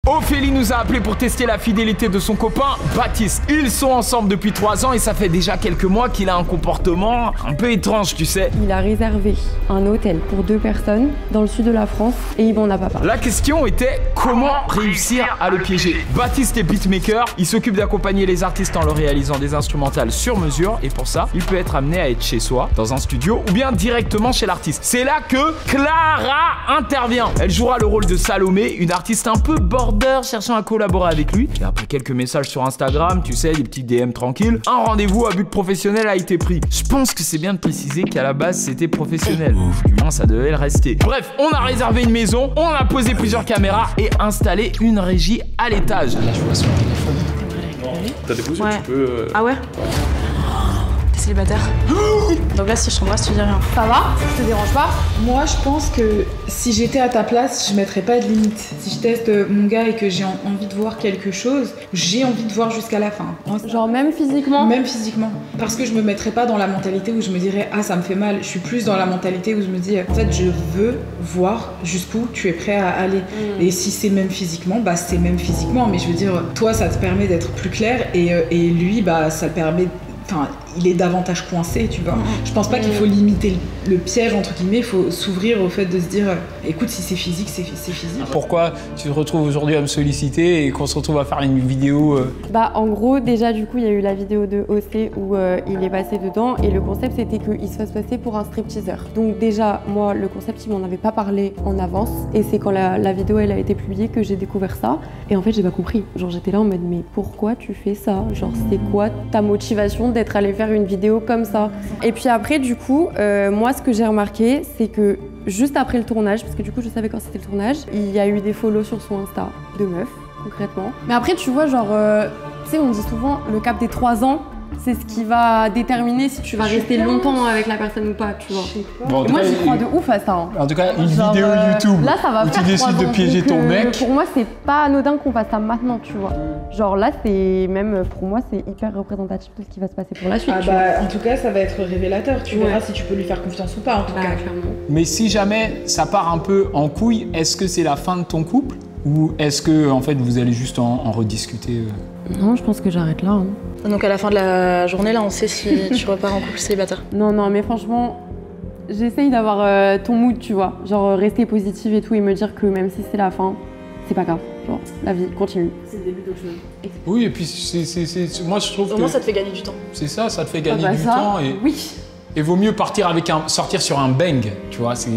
Ophélie nous a appelé pour tester la fidélité de son copain, Baptiste. Ils sont ensemble depuis 3 ans et ça fait déjà quelques mois qu'il a un comportement un peu étrange, tu sais. Il a réservé un hôtel pour 2 personnes dans le sud de la France et il m'en a pas parlé. La question était comment réussir à le piéger. Baptiste est beatmaker, il s'occupe d'accompagner les artistes en leur réalisant des instrumentales sur mesure et pour ça, il peut être amené à être chez soi, dans un studio ou bien directement chez l'artiste. C'est là que Clara intervient. Elle jouera le rôle de Salomé, une artiste un peu border cherchant à collaborer avec lui. Et après quelques messages sur Instagram, tu sais, des petits DM tranquilles, un rendez-vous à but professionnel a été pris. Je pense que c'est bien de préciser qu'à la base, c'était professionnel. Du moins, ça devait le rester. Bref, on a réservé une maison, on a posé plusieurs caméras et installé une régie à l'étage. Là, je vois son téléphone. T'as des pouces, ouais. tu peux... Ah ouais? T'es célibataire? Donc là, si je t'embrasse, tu dis rien. Ça va? Ça te dérange pas? Moi, je pense que si j'étais à ta place, je mettrais pas de limite. Si je teste mon gars et que j'ai envie de voir quelque chose, j'ai envie de voir jusqu'à la fin. Genre même physiquement? Même physiquement. Parce que je me mettrais pas dans la mentalité où je me dirais ah ça me fait mal. Je suis plus dans la mentalité où je me dis en fait je veux voir jusqu'où tu es prêt à aller. Et si c'est même physiquement, bah c'est même physiquement. Mais je veux dire, toi ça te permet d'être plus clair et lui bah ça le permet. Enfin, il est davantage coincé, tu vois. Je pense pas qu'il faut limiter le piège, entre guillemets, il faut s'ouvrir au fait de se dire écoute, si c'est physique, c'est physique. Pourquoi tu te retrouves aujourd'hui à me solliciter et qu'on se retrouve à faire une vidéo Bah en gros, déjà du coup, il y a eu la vidéo de OC où il est passé dedans et le concept c'était qu'il se fasse passer pour un stripteaseur. Donc déjà, moi, le concept, il m'en avait pas parlé en avance et c'est quand la vidéo elle a été publiée que j'ai découvert ça et en fait, j'ai pas compris. Genre j'étais là en mode mais pourquoi tu fais ça? Genre c'est quoi ta motivation d'être allé faire une vidéo comme ça? Et puis après du coup, moi ce que j'ai remarqué c'est que juste après le tournage, parce que du coup je savais quand c'était le tournage, il y a eu des follow sur son Insta de meufs concrètement. Mais après tu vois genre, tu sais on dit souvent le cap des 3 ans, c'est ce qui va déterminer si tu vas rester longtemps avec la personne ou pas, tu vois. Bon, moi j'y crois de ouf à ça. En tout cas, une genre, vidéo YouTube là, ça va où tu faire décides 3 de ans, piéger donc, ton mec. Pour moi, c'est pas anodin qu'on fasse ça maintenant, tu vois. Genre là, c'est même pour moi, c'est hyper représentatif de ce qui va se passer pour la suite. Ah bah, en tout cas, ça va être révélateur. Tu verras si tu peux lui faire confiance ou pas, en tout cas. Clairement. Mais si jamais ça part un peu en couille, est-ce que c'est la fin de ton couple ou est-ce que en fait vous allez juste en rediscuter Non, je pense que j'arrête là. Hein. Donc à la fin de la journée, là, on sait si tu repars en couple célibataire. Non, mais franchement, j'essaye d'avoir ton mood, tu vois. Genre rester positive et tout et me dire que même si c'est la fin, c'est pas grave. Genre, la vie continue. C'est le début d'autre chose. Oui, et puis moi je trouve Au moins, ça te fait gagner du temps. c'est ça te fait gagner bah du ça, temps et oui. et vaut mieux partir sortir sur un bang, tu vois, c'est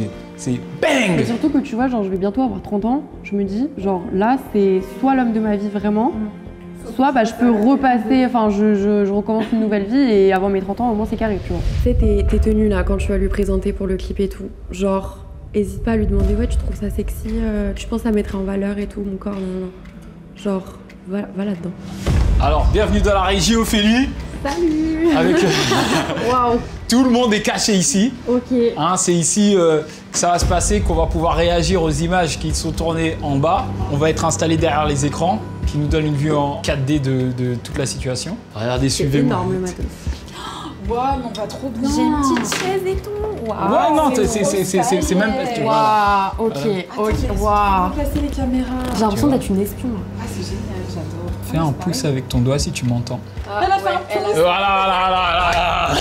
bang. Et surtout que tu vois, genre je vais bientôt avoir 30 ans, je me dis, genre là c'est soit l'homme de ma vie vraiment, soit bah, je peux repasser, enfin je recommence une nouvelle vie et avant mes 30 ans au moins c'est carré, tu vois. Tu sais tes tenues là quand tu vas lui présenter pour le clip et tout, genre hésite pas à lui demander ouais tu trouves ça sexy, tu penses à mettre en valeur et tout mon corps, non. Genre va là-dedans. Alors bienvenue dans la régie Ophélie. Salut. Avec Waouh. tout le monde est caché ici. Ok. Hein, c'est ici que ça va se passer, qu'on va pouvoir réagir aux images qui sont tournées en bas. On va être installé derrière les écrans qui nous donnent une vue en 4D de toute la situation. Regardez, suivez-moi. C'est énorme le matos. Waouh, mais on va trop bien. J'ai une petite chaise et tout. Waouh. Ouais, non, c'est même pas... Voilà. Waouh, ok, waouh. Placer les caméras. J'ai l'impression d'être une espion. Ah, c'est génial, j'adore. Fais un pouce avec ton doigt si tu m'entends. Elle a fait un pouce. Voilà.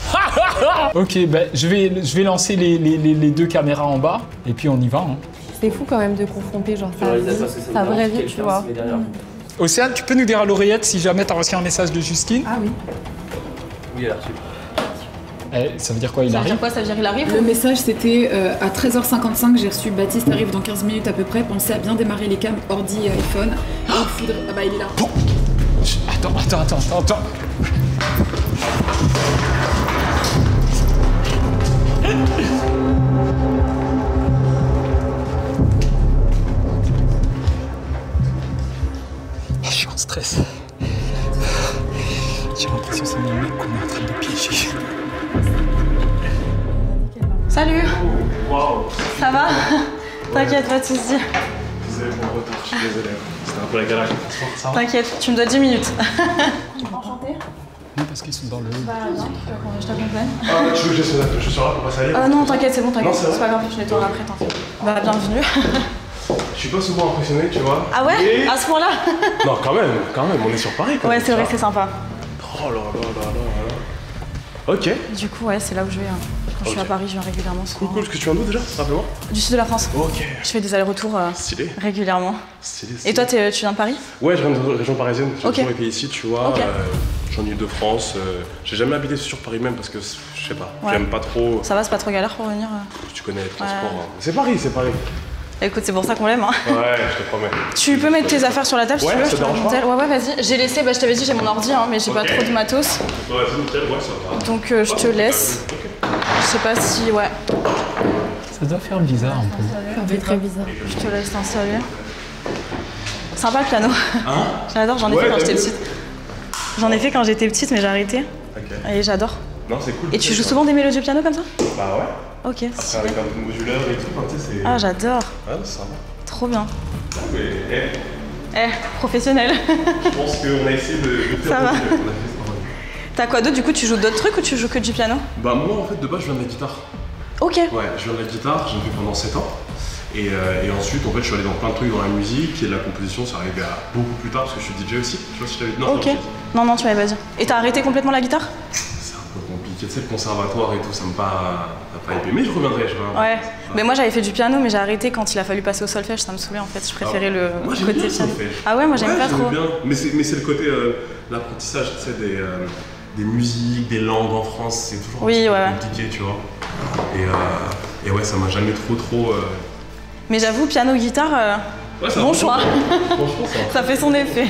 Ok, ben je vais lancer les 2 caméras en bas et puis on y va. Hein. C'est fou quand même de confronter genre sa vraie vie, tu vois. Océane, tu peux nous dire à l'oreillette si jamais tu as reçu un message de Justine? Ah oui. Oui, elle a reçu. Ça veut dire quoi, il Ça veut arrive? dire quoi? Ça veut dire il arrive? Le message c'était à 13h55, j'ai reçu Baptiste arrive dans 15 minutes à peu près, pensez à bien démarrer les cams, ordi, iPhone. Ah bah il est là. Bon. Attends. Je suis en stress. J'ai l'impression que c'est mon mec qu'on est en train de piéger. Salut. Waouh. Ça va? T'inquiète, pas de soucis. Désolé pour le retour, je suis désolé. C'était un peu la galère. Ça va? T'inquiète, tu me dois 10 minutes. Enchanté. Non, parce qu'ils sont dans le... Bah non, je t'accompagne. Ah, tu veux que j'essaie la chaussure là pour passer à l'air? Non, t'inquiète, c'est bon, t'inquiète. Non, c'est vrai. C'est pas grave, je nettoierai après, t'inquiète. Bah, bienvenue. Je suis pas souvent impressionné, tu vois. Ah ouais? Mais- À ce point-là? Non, quand même, on est sur Paris quand Ouais, même. c'est vrai tu que c'est sympa. vois. Oh là là là là là. Ok. Du coup, ouais, c'est là où je vais. Quand je suis à Paris, je viens régulièrement. Cool, cool. Est-ce que tu viens d'où déjà? Rappelle-moi. Du sud de la France. Ok. Je fais des allers-retours Stylé. régulièrement. Stylé. Et toi, tu viens de Paris? Ouais, je viens de région parisienne. J'ai Ok. toujours été ici, tu vois. Ok. Je suis en Ile-de-France. J'ai jamais habité sur Paris même parce que je sais pas. Ouais. J'aime pas trop. Ça va, c'est pas trop galère pour venir? Tu connais les transports. Hein. C'est Paris, c'est Paris. Écoute, c'est pour ça qu'on l'aime. Hein. Ouais, je te promets. Tu peux mettre tes affaires sur la table si Ouais, tu veux, ça je te te dérange monte. Ouais, vas-y. J'ai laissé, je t'avais dit, j'ai mon ordi, hein, mais j'ai pas Ok. trop de matos. Ouais, c'est nickel, ouais, ça va. Donc je te laisse. Je sais pas si. Ouais, Ça doit faire bizarre un peu. Ça fait très bizarre. je te laisse t'installer. Sympa le piano. Hein? J'adore, j'en ai Ouais, fait quand t'as j'étais vu? petite. J'en ai fait quand j'étais petite, mais j'ai arrêté. Ok. Et j'adore. Non, c'est cool. Et tu joues souvent des mélodies au piano comme ça? Bah ouais. Ok, Après, stylé. avec un peu de modulaire et tout, tu sais, c'est. Ah, j'adore. Ouais, c'est sympa. Trop bien. Mais, Professionnel. je pense qu'on a essayé de faire. Ça va. On a fait ça. T'as quoi d'autre? Du coup, tu joues d'autres trucs ou tu joues que du piano? Bah, moi, en fait, de base, je viens de la guitare. Ok. Ouais, je viens de la guitare, j'en ai fait pendant 7 ans. Et ensuite, en fait, je suis allé dans plein de trucs dans la musique et la composition, c'est arrivé à beaucoup plus tard parce que je suis DJ aussi. Tu vois si je t'avais dit. Non, Ok. non, Non, tu m'avais pas dit. Et t'as arrêté complètement la guitare? c'est un peu compliqué. Tu sais, le conservatoire et tout, ça m'a pas hypé. Mais je reviendrai, Ouais. Mais moi j'avais fait du piano, mais j'ai arrêté quand il a fallu passer au solfège, ça me saoulait en fait. Je préférais le Moi, j'aime côté bien le piano. solfège. Ah ouais, moi j'aime pas j'aime trop. bien. Mais c'est le côté, l'apprentissage, tu sais, des musiques, des langues en France, c'est toujours un Oui, petit peu ouais. compliqué, tu vois. Et ouais, ça m'a jamais trop. Mais j'avoue, piano, guitare, Ouais, c'est un bon bon choix. Franchement, Ça fait son effet.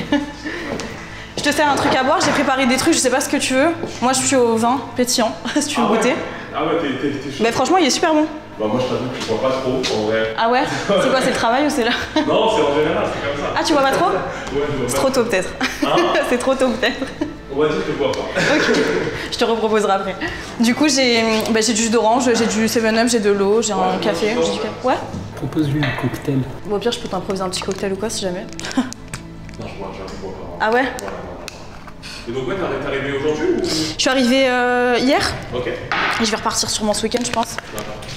Je te sers un truc à boire, j'ai préparé des trucs, je sais pas ce que tu veux. Moi je suis au vin pétillant, si tu veux goûter. Ah ouais, t'es chaud. Mais franchement, il est super bon. Bah, moi, je t'avoue que je bois pas trop, en vrai. Ah ouais? C'est quoi, c'est le travail ou c'est là? Non, c'est en général, c'est comme ça. Ah, tu bois pas trop? Ouais, je bois C'est pas. trop tôt peut-être. C'est trop tôt peut-être. On va dire que je bois pas. Ok, je te reproposerai après. Du coup, j'ai du jus d'orange, j'ai du 7-Up, j'ai de l'eau, j'ai un café. J'ai du café. Ouais? Propose-lui un cocktail. Bon, au pire, je peux t'improviser un petit cocktail ou quoi si jamais. Non, je bois pas. Ah ouais? Et donc, ouais, t'es arrivé aujourd'hui ou? Je suis arrivée hier Ok. et je vais repartir sûrement ce week-end, je pense.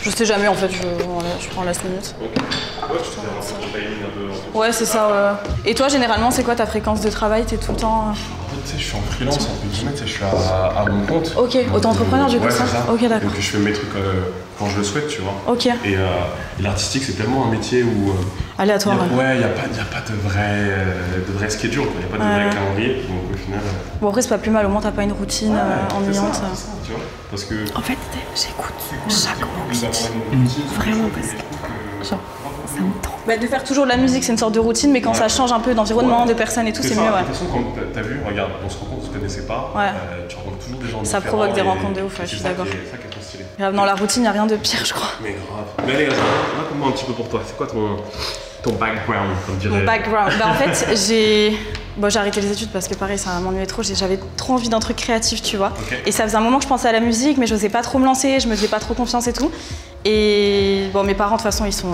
Je sais jamais en fait, je prends la minute. Ok. Ouais, tu fais un peu de timing un peu. Ouais, c'est ça. Et toi, généralement, c'est quoi ta fréquence de travail? T'es tout le temps. En fait, tu sais, je suis en freelance, entre guillemets, tu sais, je suis à mon compte. Ok, auto-entrepreneur du coup, ouais, ça? c'est ça. Ok, d'accord. Donc, je fais mes trucs quand je le souhaite, tu vois. Ok, Et l'artistique, c'est tellement un métier où. aléatoire. Ouais, il n'y a pas de vrai schedule, il n'y a pas de vrai calendrier. Donc au final. Bon, après, c'est pas plus mal, au moins t'as pas une routine ennuyante. C'est ça, tu vois. Parce que. En fait, j'écoute chaque mot Vous qu'il avez dit. une routine, Vraiment parce que, genre, ça me tend. Bah, de faire toujours de la musique, c'est une sorte de routine, mais quand ça change un peu d'environnement, de personnes et tout, c'est ça. mieux, De ouais. toute façon, comme t'as vu, regarde, on se rencontre, on se connaissait pas. Ouais. Tu rencontres toujours des gens Ça différents provoque des et rencontres de ouf, ouais, je c'est suis ça d'accord. qui est- ça qui est trop stylé. Grave, dans la routine, y a rien de pire, je crois. Mais grave. Mais allez, raconte-moi un petit peu pour toi. C'est quoi ton background, comme dirait. Mon background. Bah, en fait, j'ai arrêté les études parce que pareil, ça m'ennuyait trop. J'avais trop envie d'un truc créatif, tu vois. Ok. Et ça faisait un moment que je pensais à la musique, mais j'osais pas trop me lancer, je me faisais pas trop confiance et tout. Et bon, mes parents, de toute façon, ils sont,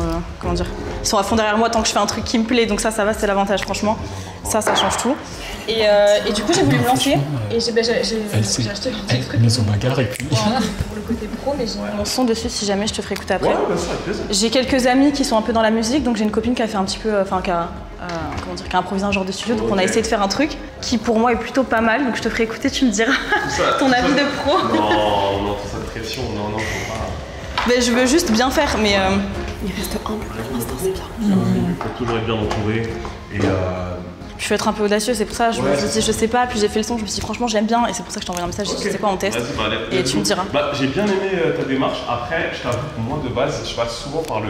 ils sont à fond derrière moi tant que je fais un truc qui me plaît. Donc ça va, c'est l'avantage, franchement. Ça change tout. Et du coup, j'ai voulu me lancer. Et j'ai acheté un petit truc Elles sont bagarres et puis. pour le côté pro, mais j'ai mis mon son dessus si jamais je te ferai écouter après. Ouais, bien sûr, avec plaisir. J'ai quelques amis qui sont un peu dans la musique, donc j'ai une copine qui a fait un petit peu, qui a improvisé un genre de studio, donc on a essayé de faire un truc qui pour moi est plutôt pas mal, donc je te ferai écouter, tu me diras ton avis de pro. Non, tout ça de pression, non, faut pas. Mais je veux juste bien faire, mais Il reste humble pour l'instant, c'est bien. Il faut toujours être bien entouré. Et je veux être un peu audacieux, c'est pour ça, je me suis dit je sais pas, puis j'ai fait le son, je me suis dit franchement j'aime bien, et c'est pour ça que je t'ai envoyé un message, je sais pas, on teste. Vas-y, bah, allez, Et tu me diras. Bah, j'ai bien aimé ta démarche. Après, je t'avoue que moi, de base, je passe souvent par le.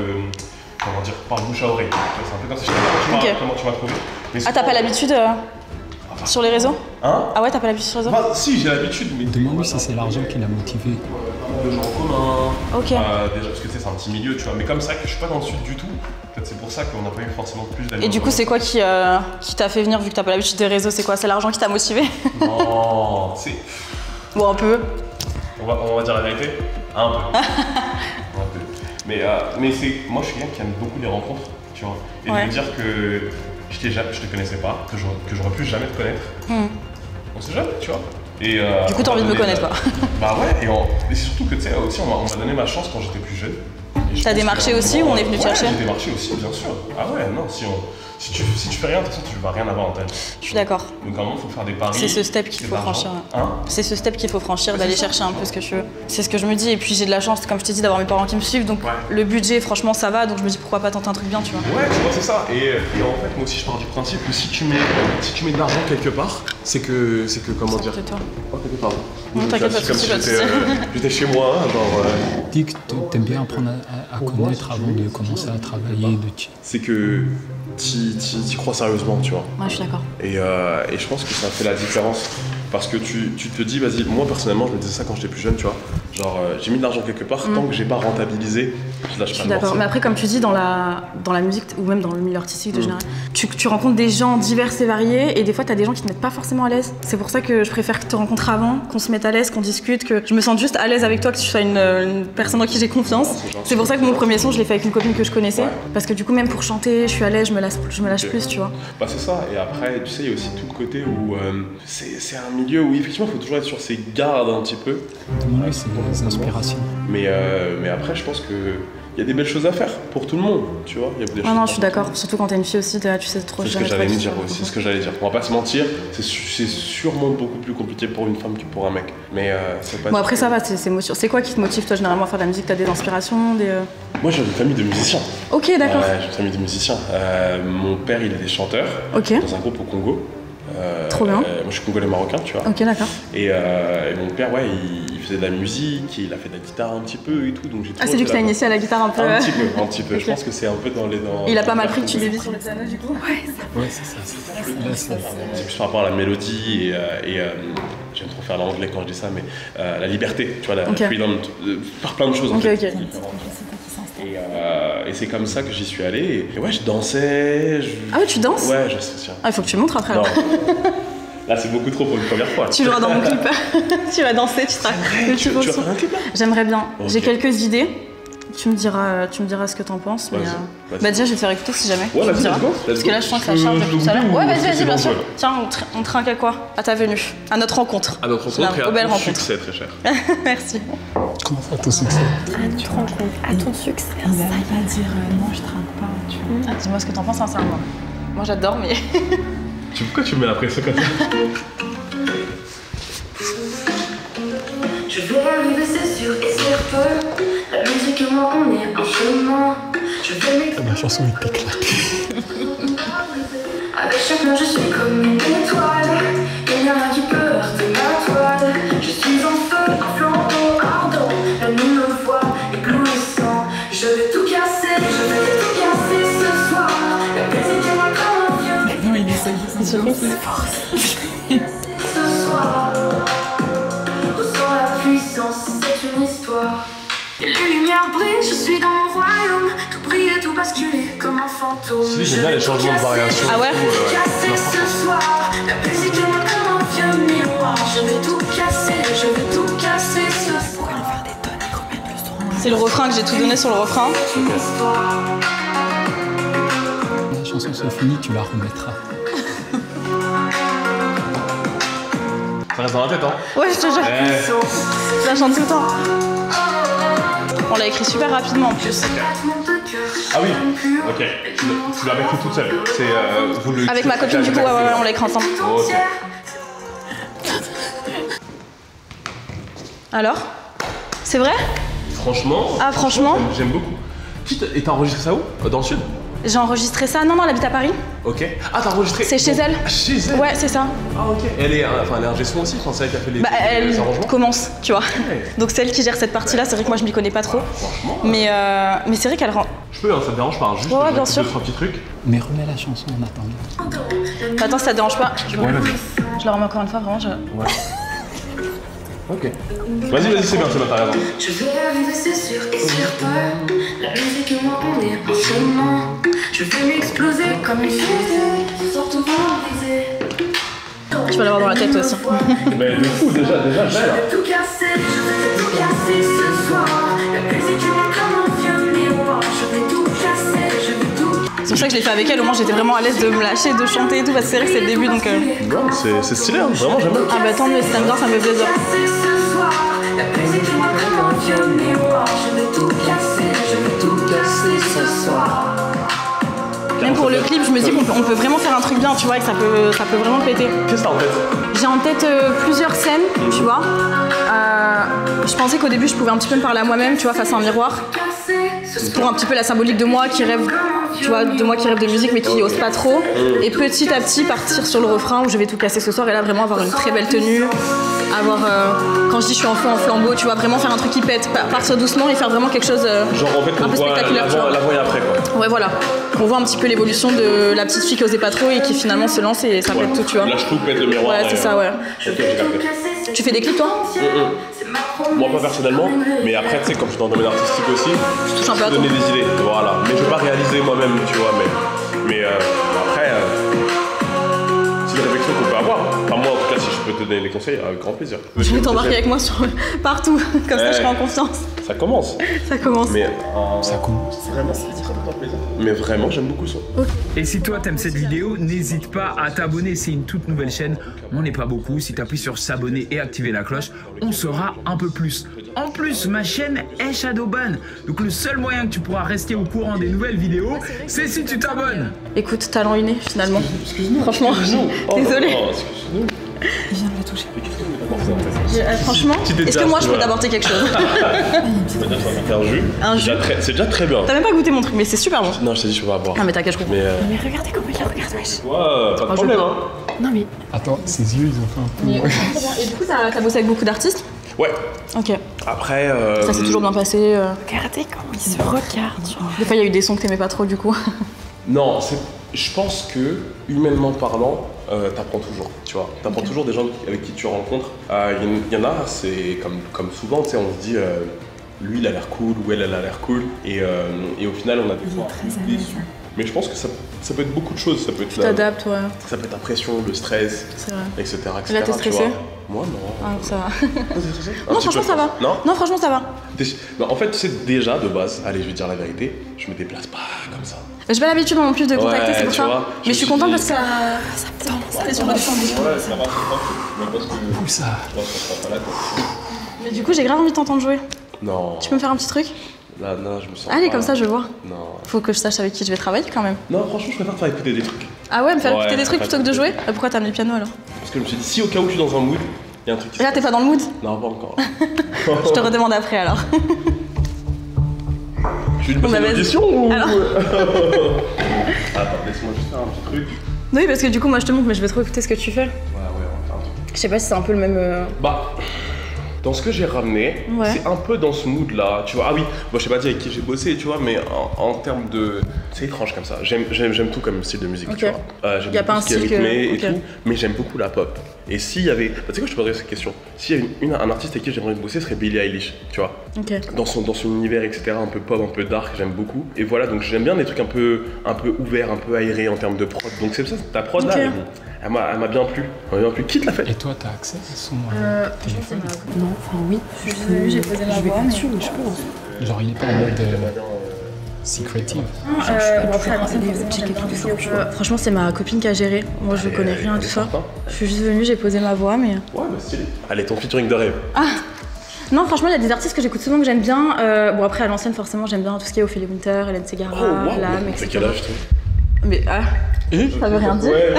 Comment dire, par le bouche à oreille. C'est un peu comme si je savais Ok. comment tu m'as trouvé. Mais Ah, t'as pas l'habitude sur les réseaux? Hein? Ah ouais, t'as pas l'habitude sur les réseaux? Bah, si, j'ai l'habitude, mais. Demande-lui si c'est l'argent qui l'a motivé. De gens en commun. Ok. Déjà, parce que tu sais, c'est un petit milieu, tu vois. Mais comme ça, que je suis pas dans le sud du tout. Peut-être c'est pour ça qu'on n'a pas eu forcément plus d'amis. Et du coup, c'est quoi qui t'a fait venir, vu que t'as pas l'habitude des réseaux? C'est quoi? C'est l'argent qui t'a motivé? Non, c'est. Bon, un peu. On va dire la vérité. Un peu. Un peu. Mais c'est. Moi, je suis quelqu'un qui aime beaucoup les rencontres, tu vois. Et Ouais. de me dire que je te connaissais pas, que j'aurais pu jamais te connaître. On sait jamais, tu vois. Et, Du coup, t'as envie de me connaître, quoi. Bah ouais, et c'est surtout que tu sais, aussi, on m'a donné ma chance quand j'étais plus jeune. T'as démarché aussi ou on est venu te chercher? J'ai démarché aussi, bien sûr. Ah ouais, non, si tu fais rien, de toute façon, tu vas rien avoir en tête. Je suis d'accord. Donc à un moment, il faut faire des paris. C'est ce step qu'il faut franchir. Hein? C'est ce step qu'il faut franchir, d'aller chercher un peu ce que tu veux. C'est ce que je me dis. Et puis j'ai de la chance, comme je t'ai dit, d'avoir mes parents qui me suivent. Donc le budget, franchement, ça va. Donc je me dis pourquoi pas tenter un truc bien, tu vois. Ouais, tu vois, c'est ça. Et en fait, moi aussi, je pars du principe que si tu mets de l'argent quelque part, c'est que comment dire. C'est toi. Oh, t'inquiète, pardon. Non, t'inquiète, pas de comme soucis, si pas de soucis. j'étais chez moi, hein, genre. Dis que t'aimes bien apprendre à connaître avant de commencer à travailler. C'est que t'y crois sérieusement, tu vois. Ouais, je suis d'accord. Et je pense que ça fait la différence. Parce que tu te dis, vas-y, moi personnellement, je me disais ça quand j'étais plus jeune, tu vois. Genre, j'ai mis de l'argent quelque part, tant que j'ai pas rentabilisé, je lâche pas. Je suis d'accord. Mais après, comme tu dis, dans la musique ou même dans le milieu artistique de général, tu rencontres des gens divers et variés et des fois, t'as des gens qui te mettent pas forcément à l'aise. C'est pour ça que je préfère te rencontrer avant, qu'on se mette à l'aise, qu'on discute, que je me sente juste à l'aise avec toi, que tu sois une personne en qui j'ai confiance. C'est pour ça que mon premier son, je l'ai fait avec une copine que je connaissais. Parce que du coup, même pour chanter, je suis à l'aise, je me lâche plus, tu vois. Bah, c'est ça. Et après, tu sais, il y a aussi tout le côté où c'est un milieu où effectivement il faut toujours être sur ses gardes un petit peu. Oui, c'est des inspirations. Mais après je pense que il y a des belles choses à faire pour tout le monde, tu vois. Y a des non, je suis d'accord. Surtout quand t'es une fille aussi, tu sais trop. C'est ce que j'allais me dire aussi. C'est ce que j'allais dire. On va pas se mentir, c'est sûrement beaucoup plus compliqué pour une femme que pour un mec. Mais c'est pas. Bon après ça va, c'est quoi qui te motive toi généralement à faire de la musique? T'as des inspirations, des. Moi j'ai une famille de musiciens. Ok, d'accord. J'ai une famille de musiciens. Mon père il est chanteur dans un groupe au Congo. Trop bien. Moi je suis congolais marocain, tu vois. Ok, d'accord. Et mon père, ouais, il faisait de la musique, il a fait de la guitare un petit peu et tout. Donc j'ai c'est lui qui t'a initié à la guitare un peu. Un petit peu. Okay. Je pense que c'est un peu dans les. Il a pas mal pris que tu dévis sur le piano du coup. Ouais, c'est ça. C'est plus par rapport à la mélodie et j'aime trop faire l'anglais quand je dis ça, mais la liberté, tu vois, la freedom, par plein de choses. En fait. Et c'est comme ça que j'y suis allé. Et ouais, je dansais. Ah ouais, tu danses? Ouais, je sais. Tiens. Ah, il faut que tu me montres après. Là, c'est beaucoup trop pour une première fois. Tu verras dans mon clip. Tu vas danser, tu seras. Tu vas faire un clip là? J'aimerais bien. Okay. J'ai quelques idées. Tu me diras ce que t'en penses. Mais bah déjà, je vais te faire écouter si jamais. Ouais, vas-y, parce que là, je sens que ça charge depuis tout à l'heure. Ouais, vas-y, bien sûr. Tiens, on trinque à quoi? À ta venue, à notre rencontre. À notre rencontre et à ton succès, très cher. Merci. Comment ça, ton succès? À notre rencontre, à ton succès. Il va pas dire non, je trinque pas, tu vois. Dis-moi ce que t'en penses sincèrement. Moi, j'adore, mais. Pourquoi tu me mets la pression comme ça? Je vais arriver, c'est sûr et certain. La musique et moi, on est en chemin. Je vais m'exprimer. La chanson est éclatée. Avec chaque mot, je suis comme une étoile. Il n'y a rien qui peut heurter ma toile. Je suis en feu, un flambeau ardent. La nuit me voit éblouissant. Je vais tout casser, ce soir. La musique et moi comme un vieux. Non, il essaye de s'enfoncer. Ce soir, ressens la puissance, c'est une histoire. Et les lumières brillent, je suis dans mon royaume. Tout brille et tout basculer comme un fantôme. Si, j'aime bien les changements de variation. Ah ouais? Casser ce soir, la musique est moi comme un vieux miroir. Je vais tout casser ce soir. C'est le refrain que j'ai tout donné sur le refrain. La chanson c'est fini, tu la remettras. Ça reste dans la tête, hein? Ouais, je te jure. Je la chante tout le temps. On l'a écrit super rapidement en plus. Ah oui, ok. Tu l'as écrit toute seule. Avec ma copine, du coup, ouais, on l'a écrit ensemble. Ok. Alors? C'est vrai? Franchement. Ah, franchement? J'aime beaucoup. Et t'as enregistré ça où? Dans le sud? J'ai enregistré ça. Non, elle habite à Paris. Ok. Ah, t'as enregistré? C'est chez elle. Chez elle? Ouais, c'est ça. Ah, ok. Elle est ingé son aussi, c'est elle qui a fait les arrangements? Commence, tu vois. Ouais. Donc c'est elle qui gère cette partie-là. C'est vrai que moi je m'y connais pas trop. Franchement. Mais c'est vrai qu'elle rend. Je peux, hein, ça te dérange pas, juste Ouais, bien sûr. 2-3 petits trucs. Mais remets la chanson en attendant. Attends, si ça te dérange pas. Ouais, vas-y. Je la remets encore une fois, vraiment. Ouais. Ok. Vas-y, c'est bien, t'as raison. Je vais arriver, c'est sûr et certain. La musique et moi, on est en chemin. Je vais m'exploser comme une fusée. Sors tout brisé. Tu vas l'avoir dans la tête aussi. Mais de fou, déjà, Je vais tout casser ce soir. La musique et moi, comme un vieux miroir. Je vais tout casser, C'est pour ça que je l'ai fait avec elle, au moins j'étais vraiment à l'aise de me lâcher, de chanter et tout, parce que c'est vrai que c'est le début donc. Non, c'est stylé, hein, vraiment, j'aime bien. Ah bah tant mieux, si t'aimes bien, ça me fait plaisir. La musique et moi, comme un vieux miroir. Je vais tout casser, ce soir. Même pour le clip, je me dis qu'on peut vraiment faire un truc bien, tu vois, et que ça peut vraiment péter. Qu'est-ce que t'as en tête? J'ai en tête plusieurs scènes, tu vois. Je pensais qu'au début, je pouvais un petit peu me parler à moi-même, tu vois, face à un miroir. Pour un petit peu la symbolique de moi qui rêve, tu vois, de moi qui rêve de musique mais qui ose pas trop. Et petit à petit partir sur le refrain où je vais tout casser ce soir et là vraiment avoir une très belle tenue. Avoir, quand je dis je suis en feu en flambeau, tu vois, vraiment faire un truc qui pète, partir doucement et faire vraiment quelque chose genre en fait, un peu spectaculaire. L'avant et après quoi. Ouais, voilà. On voit un petit peu l'évolution de la petite fille qui osait pas trop et qui finalement se lance et ça pète tout, tu vois. Lâche tout, pète le miroir. Ouais, c'est ça, ouais. Ok, j'ai capté. Tu fais des clips toi? Moi pas personnellement, mais après tu sais comme je suis dans le domaine artistique aussi, je touche un peu à donner des idées, voilà. Mais je vais pas réaliser moi-même, tu vois, mais après c'est une réflexion qu'on peut avoir. Enfin moi en tout cas si je peux te donner des conseils, avec grand plaisir. Je vais t'embarquer avec moi partout, comme ça je serai en confiance. Ça commence. Ça commence. Mais ça commence. Vraiment, ça fait plaisir. Mais vraiment j'aime beaucoup ça. Et si toi t'aimes cette vidéo, n'hésite pas à t'abonner, c'est une toute nouvelle chaîne, on n'est pas beaucoup, si tu appuies sur s'abonner et activer la cloche, on sera un peu plus. En plus, ma chaîne est Shadowban, donc le seul moyen que tu pourras rester au courant des nouvelles vidéos, c'est si tu t'abonnes. Écoute, talent inné finalement. Excuse-nous. Franchement, désolée. Excuse-nous. Je viens de la toucher. Franchement, est-ce que moi je peux t'apporter quelque chose? Tu vas dire que ça va faire un jus. Un jus. C'est déjà très bien. T'as même pas goûté mon truc, mais c'est super bon. Non, je t'ai dit je peux pas boire. Ah mais t'inquiète, je comprends. Mais regardez comment il la regarde, wesh. Ouais, pas de problème hein. Non mais... Attends, ses yeux ils ont fait un peu... Et du coup t'as bossé avec beaucoup d'artistes? Ouais. Ok. Après... Ça s'est toujours bien passé. Regardez comment il se regarde. Genre. Des fois il y a eu des sons que t'aimais pas trop du coup. Non, je pense que, humainement parlant, t'apprends toujours, tu vois. T'apprends toujours des gens avec qui tu rencontres. Il y en a, c'est comme souvent, tu sais, on se dit, lui il a l'air cool ou elle a l'air cool. Et au final, on a des fois déçus. Mais je pense que ça peut être beaucoup de choses. Ça peut être tu t'adaptes, ouais. Ça peut être la pression, le stress, etc. Et là, t'es stressé? Moi, non. Ah, ça va. Non, franchement, ça va. Non, franchement, ça va. Non, en fait, tu sais, déjà, de base, allez, je vais te dire la vérité, je me déplace pas comme ça. J'ai pas l'habitude non plus de contacter, c'est pour ça. Vois, mais je suis contente parce que ça me tend. Ça fait sur le champ. Ouais, ça va, parce que... Où ça? Je pense que ça sera pas là, quoi. Mais du coup, j'ai grave envie de t'entendre jouer. Non. Tu peux me faire un petit truc? Là, je me sens. Allez, comme ça, je vois. Non. Faut que je sache avec qui je vais travailler quand même. Non, franchement, je préfère te faire écouter des trucs. Ah ouais, me faire écouter des trucs plutôt que de jouer? Pourquoi t'as amené le piano alors? Parce que je me suis dit, si au cas où je suis dans un mood, il y a un truc qui Et là, t'es pas dans le mood? Non, pas encore. Je te redemande après alors. Je vais te passer une audition ou... Alors Attends, laisse-moi juste faire un petit truc. Oui, parce que du coup, moi je te montre, mais je vais trop écouter ce que tu fais. Ouais, on va faire un truc. Je sais pas si c'est un peu le même. Bah, dans ce que j'ai ramené, c'est un peu dans ce mood-là, tu vois. Ah oui, moi je sais pas dire avec qui j'ai bossé, tu vois, mais en termes de... C'est étrange comme ça. J'aime tout comme style de musique, tu vois. J'aime beaucoup ce qui est rythmé et tout, mais j'aime beaucoup la pop. Et s'il y avait... Bah, tu sais quoi, je te poserais cette question. S'il y avait un artiste avec qui j'aimerais bosser, ce serait Billie Eilish, tu vois. Dans son univers, etc., un peu pop, un peu dark, j'aime beaucoup. Et voilà, donc j'aime bien des trucs un peu ouverts, un peu aérés en termes de prod. Donc c'est ça, ta prod là, elle m'a bien plu. Qui te l'a fait? Et toi, t'as accès à son téléphone? Non, enfin oui. J'ai posé ma voix. Dessus, mais je peux. Genre, il est pas en mode secretive. Franchement, c'est ma copine qui a géré. Moi, je connais rien à tout ça. Je suis juste venue, j'ai posé ma voix, mais. Ouais, bah stylé. Allez, ton featuring de rêve. Ah non, franchement, il y a des artistes que j'écoute souvent que j'aime bien. Bon, après, à l'ancienne, forcément, j'aime bien tout ce qui est Ophélie Winter, Hélène Ségara, Lam, etc. C'est quel âge, toi? Mais ça veut rien dire. Ouais,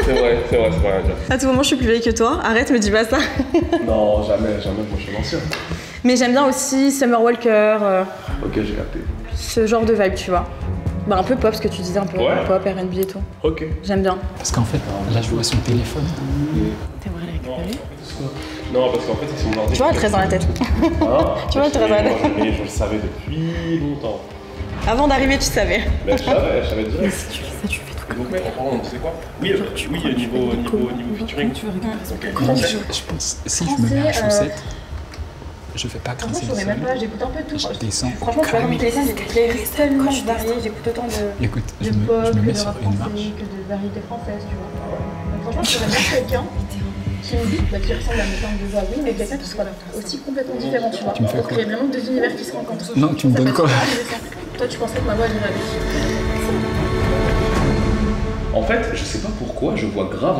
c'est vrai, rien dire. À tout moment, je suis plus vieille que toi. Arrête, me dis pas ça. Non, jamais, moi je suis l'ancien. Mais j'aime bien aussi Summer Walker. Ok, j'ai capté. Ce genre de vibe, tu vois. Bah, un peu pop, ce que tu disais, un peu pop, R&B et tout. Ok. J'aime bien. Parce qu'en fait, là, je vois son téléphone. T'aimerais la récupérer? Non, parce qu'en fait, c'est mon ordi. Tu vois, elle te reste dans la tête. Tu vois, elle te reste dans la tête. Je le savais depuis longtemps. Avant d'arriver, tu savais. Mais je savais direct. Mais si tu fais ça, tu fais tout. Donc, mais en parlant, tu sais quoi? Oui, niveau featuring. Tu veux récupérer Je pense, si je me mets à chaussettes, je vais pas craquer. Franchement, je même pas, j'écoute un peu tout. Je descends. Franchement, tu vois, mon téléphone, j'ai des playlists tellement variées, j'écoute autant de Écoute, je pop, me que mets de sur rap une français, marche. que de variétés françaises, tu vois. Donc franchement, je pourrais bien quelqu'un qui me dit, qui ressemble à mes parents de voix, oui, mais quelqu'un qui soit aussi complètement différent, tu vois. Tu me fais Pour quoi? créer vraiment deux univers qui se rencontrent. Non, tu me donnes quoi? Toi, tu penserais que ma voix, elle irait avec. En fait, je sais pas pourquoi, je vois grave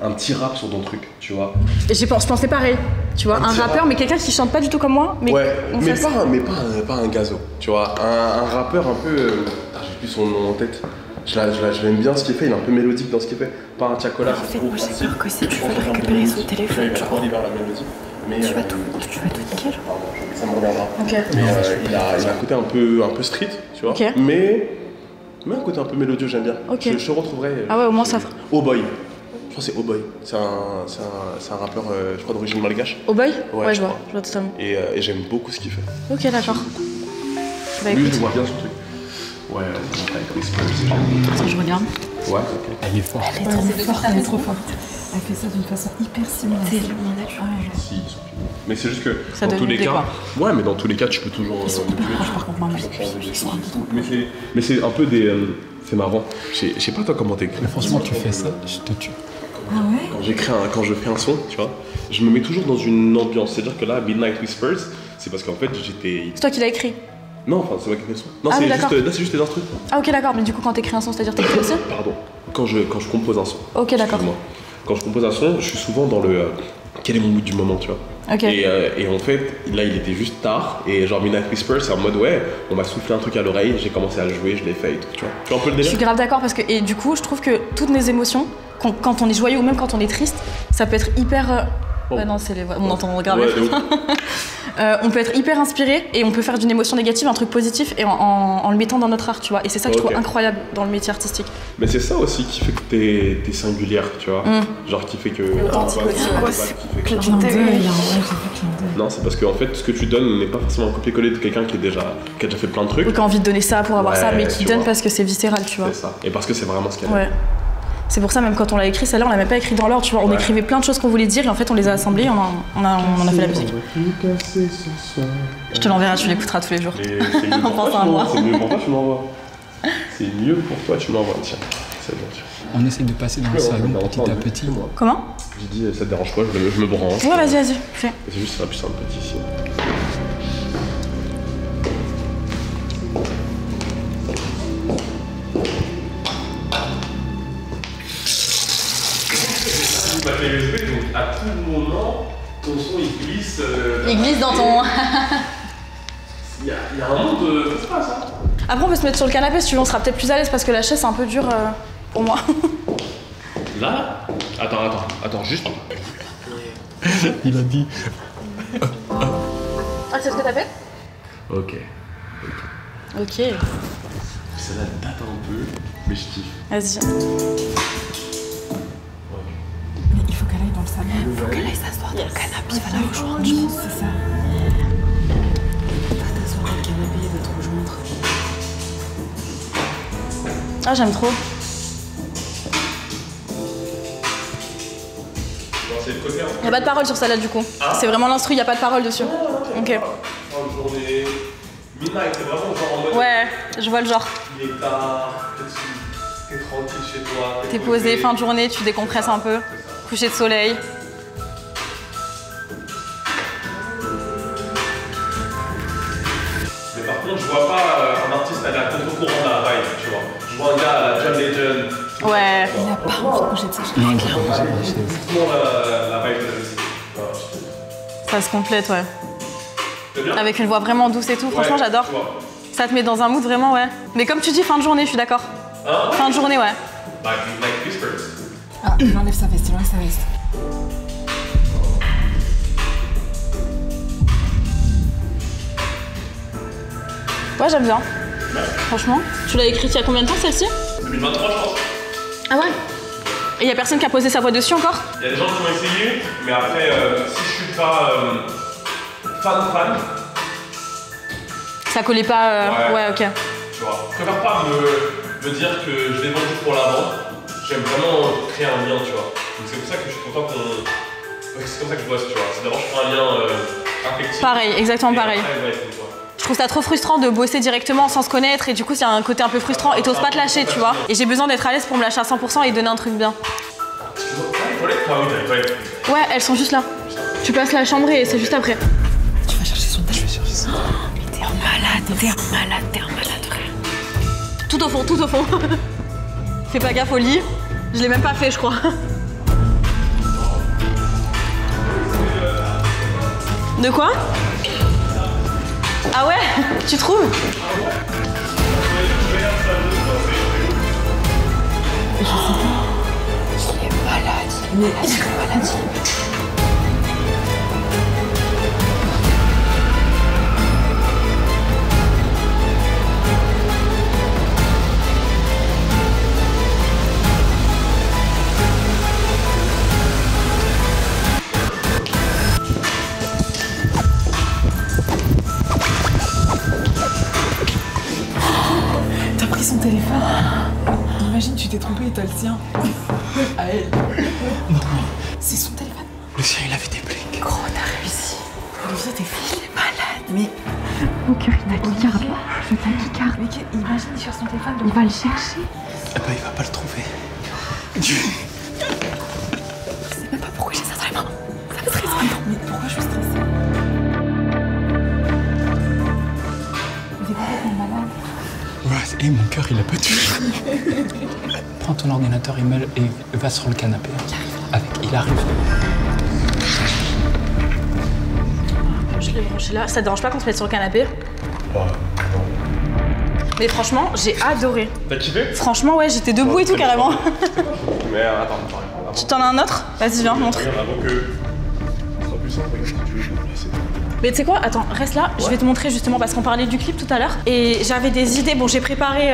un petit rap sur ton truc, tu vois. Et je pensais pareil, tu vois, un rappeur, mais quelqu'un qui chante pas du tout comme moi. Mais ouais, mais pas un gazo, tu vois. Un rappeur un peu. J'ai plus son nom en tête. Je l'aime bien ce qu'il fait, il est un peu mélodique dans ce qu'il fait. Pas un Tiakola, en fait, moi j'ai peur que si tu veux récupérer son téléphone, tu vas la mélodie. Mais tu vas tout niquer. Ça me reviendra. Ok. Mais il a un côté un peu street, tu vois. Ok. Mais un côté un peu mélodieux, j'aime bien. Ok. Je retrouverai. Ah ouais, au moins ça fera. Oh Boy. Je crois que c'est Oh Boy. C'est un rappeur, je crois, d'origine malgache. Oh Boy? Ouais, je vois totalement. Et j'aime beaucoup ce qu'il fait. Ok, d'accord. Bah Lui, écoute. je vois bien son truc. Ouais, avec Whispers. Attends, je regarde. Ouais, ok. Elle est forte. Elle est trop forte. Elle fait ça d'une façon hyper similaire. C'est naturel. Si, mais c'est juste que Ça dans donne tous les l'idée, cas, quoi. ouais, mais dans tous les cas, tu peux toujours. Ils sont hyper proches par contre, moi, Mais c'est un peu des. C'est marrant. Je sais pas toi comment t'écris. Mais franchement, tu fais ça, je te tue. Ah ouais? Quand je fais un son, tu vois, je me mets toujours dans une ambiance. C'est-à-dire que là, Midnight Whispers, c'est parce qu'en fait, j'étais. C'est toi qui l'as écrit? Non, enfin, c'est moi qui fais le son. Non, Ah, c'est oui, d'accord. juste, là, c'est juste les instrus. Ah ok, d'accord, mais du coup quand t'écris un son, c'est-à-dire t'écris aussi? Pardon. Quand je compose un son. Ok, d'accord. Excuse-moi. Quand je compose un son, je suis souvent dans le. Quel est mon mood du moment, tu vois. Ok. Et en fait, là, il était juste tard. Et genre, Midnight Whispers, c'est en mode, ouais, on m'a soufflé un truc à l'oreille, j'ai commencé à le jouer, je l'ai fait et tout, tu vois. Tu vois un peu le Je délire? suis grave d'accord parce que, et du coup, je trouve que toutes mes émotions, quand on est joyeux ou même quand on est triste, ça peut être hyper. Ouais, non, c'est les voix, on entend grave. Ouais, de ouf. On peut être hyper inspiré et on peut faire d'une émotion négative un truc positif et en le mettant dans notre art, tu vois. Et c'est ça que je trouve incroyable dans le métier artistique. Mais c'est ça aussi qui fait que t'es singulière, tu vois. Genre qui fait que. Authentique aussi, quoi. Il y a un deuil, Non, c'est parce qu'en fait, ce que tu donnes n'est pas forcément un copier-coller de quelqu'un qui a déjà fait plein de trucs. Ou qui a envie de donner ça pour avoir Ouais, ça, mais qui tu donne vois. parce que c'est viscéral, tu vois. C'est ça. Et parce que c'est vraiment ce qu'elle Ouais. C'est pour ça, même quand on l'a écrit, celle-là, on l'a même pas écrit dans l'ordre, tu vois. On écrivait plein de choses qu'on voulait dire et en fait, on les a assemblées et on a fait la musique. Je te l'enverrai, tu l'écouteras tous les jours. Et c'est mieux En pour toi, pensant à moi. c'est mieux pour toi, tu m'envoies. C'est mieux pour toi, tu m'envoies. Tiens, c'est bon. On essaye de passer dans le salon petit à petit. Comment? J'ai dit, ça te dérange pas, je me branche. Ouais, vas-y, fais. C'est juste, ça plus simple petit ici. Ma clé USB, donc à tout moment, ton son il glisse. Il glisse dans ton. Il y a un monde de. C'est pas ça. Après, on peut se mettre sur le canapé si tu veux, on sera peut-être plus à l'aise parce que la chaise c'est un peu dur pour moi. Là? Attends, juste. Il a dit. Ah, c'est ce que t'as fait? Ok. Ok. Celle-là date un peu, mais je kiffe. Vas-y. Il faut qu'elle aille dans le salon. Il faut qu'elle aille s'asseoir dans le canapé, il va la rejoindre. Je pense que c'est ça. Va t'asseoir dans le canapé, il va te rejoindre. Ah, j'aime trop. C'est le côté. Y'a pas de parole sur celle-là du coup. C'est vraiment l'instru, y'a pas de parole dessus. Ok. Fin de journée. Midnight, c'est vraiment genre en mode. Ouais, je vois le genre. Il est tard, t'es tranquille chez toi. T'es posé, fin de journée, tu décompresses un peu. Coucher de soleil. Mais par contre, je vois pas un artiste aller à contre-courant de la vibe, tu vois. Je vois un gars à la John Legend. Ouais. Il a pas envie de bouger de sa chaise. Non, il a bougé la chaise. Exactement la vibe de la musique. Voilà. Ça se complète, ouais. C'est bien. Avec une voix vraiment douce et tout. Franchement, Ouais, j'adore. tu vois. Ça te met dans un mood vraiment, ouais. Mais comme tu dis, fin de journée, je suis d'accord. Hein? Fin de journée, ouais. Like Whispers. Ah, il enlève sa veste, il enlève sa veste. Ouais, j'aime bien. Franchement. Tu l'as écrite il y a combien de temps celle-ci? 2023, je pense. Ah ouais? Et y a personne qui a posé sa voix dessus encore? Il y a des gens qui ont essayé, mais après, si je suis pas fan, Ça collait pas. Ouais, ok. tu vois, je préfère pas me dire que je l'ai vendu pour la vente. J'aime vraiment créer un lien, tu vois. Donc c'est pour ça que je suis content qu'on. C'est comme ça que je bosse, tu vois. C'est d'abord je crée un lien affectif. Pareil, exactement Et pareil. après, ouais, tu vois. Je trouve ça trop frustrant de bosser directement sans se connaître et du coup, c'est un côté un peu frustrant et t'oses pas te lâcher, tu vois. Et j'ai besoin d'être à l'aise pour me lâcher à 100% et donner un truc bien. Excuse-moi, t'as les toilettes? Ah oui, t'as les toilettes. Ouais, elles sont juste là. Tu passes la chambre et c'est juste après. Tu vas chercher son Je vais chercher ça. T'es un malade, frère. Tout au fond, tout au fond. Fais pas gaffe au lit. Je l'ai même pas fait, je crois. De quoi? Ah ouais? Tu trouves? Je sais pas. Il est malade. Mais il est malade. T'as pris son téléphone. Imagine, tu t'es trompé et t'as le sien. À elle. Non, c'est son téléphone. Le sien, il avait des blics. Gros, t'as réussi. Olivia, t'es fou. Il est malade. Mais Mon cœur, il taquicarde. Je taquicarde. Mais imagine, il cherche son téléphone. Il va le chercher. Eh ben, il va pas le trouver. Je sais même pas pourquoi j'ai ça dans les mains. Ça me stresse. Attends, mais pourquoi je suis stressée? Mais t'es complètement malade. Ouais, et mon cœur, il a pas tué. Prends ton ordinateur email et va sur le canapé. Il arrive. Je l'ai branché là. Ça te dérange pas qu'on se mette sur le canapé? Mais franchement, j'ai adoré. T'as kiffé? Franchement, ouais, j'étais debout et tout carrément. Mais attends. Tu t'en as un autre? Vas-y, viens, montre. Avant que ce soit plus simple, regarde si tu veux, je vais te laisser. Mais tu sais quoi? Attends, reste là. Je vais te montrer justement parce qu'on parlait du clip tout à l'heure. Et j'avais des idées. Bon, j'ai préparé.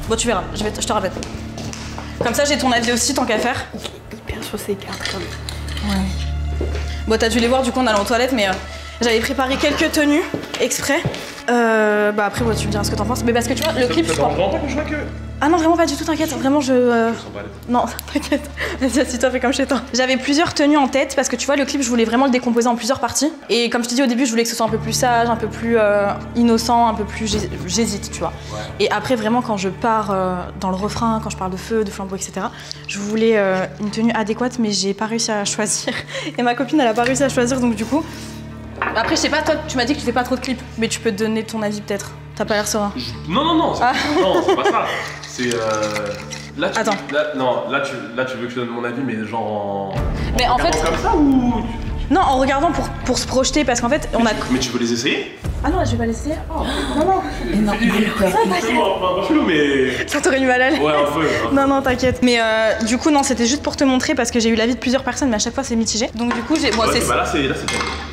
Bon, tu verras. Je te rappelle. Comme ça, j'ai ton avis aussi, tant qu'à faire. Hyper sur ses cartes quand même. Ouais. Bon, t'as dû les voir du coup en allant aux toilettes, mais j'avais préparé quelques tenues exprès. Bah après, ouais, tu me diras ce que t'en penses. Mais parce que tu vois, le clip, je crois. Vraiment pas que je vois que. Ah non, vraiment pas du tout, t'inquiète. Vraiment, Non, t'inquiète. Vas-y, assis-toi, fais comme chez toi. J'avais plusieurs tenues en tête parce que tu vois, le clip, je voulais vraiment le décomposer en plusieurs parties. Et comme je t'ai dit au début, je voulais que ce soit un peu plus sage, un peu plus innocent, un peu plus. J'hésite, tu vois. Ouais. Et après, vraiment, quand je pars dans le refrain, quand je parle de feu, de flambeau, etc., je voulais une tenue adéquate, mais j'ai pas réussi à choisir. Et ma copine, elle a pas réussi à choisir, donc du coup. Après, je sais pas, toi, tu m'as dit que tu fais pas trop de clips, mais tu peux te donner ton avis peut-être. T'as pas l'air serein. Non, c'est pas ça. C'est là, Attends. Là, tu veux que je donne mon avis, mais genre mais en fait, comme ça ou non, en regardant pour se projeter, parce qu'en fait, on a. Mais tu veux les essayer? Ah non, je vais pas les essayer. Oh, non. Et non, Excuse-moi, chelou, mais. Ça t'aurait eu mal à l'aise. Ouais, un peu. Non, t'inquiète. Mais du coup, non, c'était juste pour te montrer parce que j'ai eu l'avis de plusieurs personnes, mais à chaque fois c'est mitigé. Donc du coup, j'ai. Bon, ouais, là, c'est bien.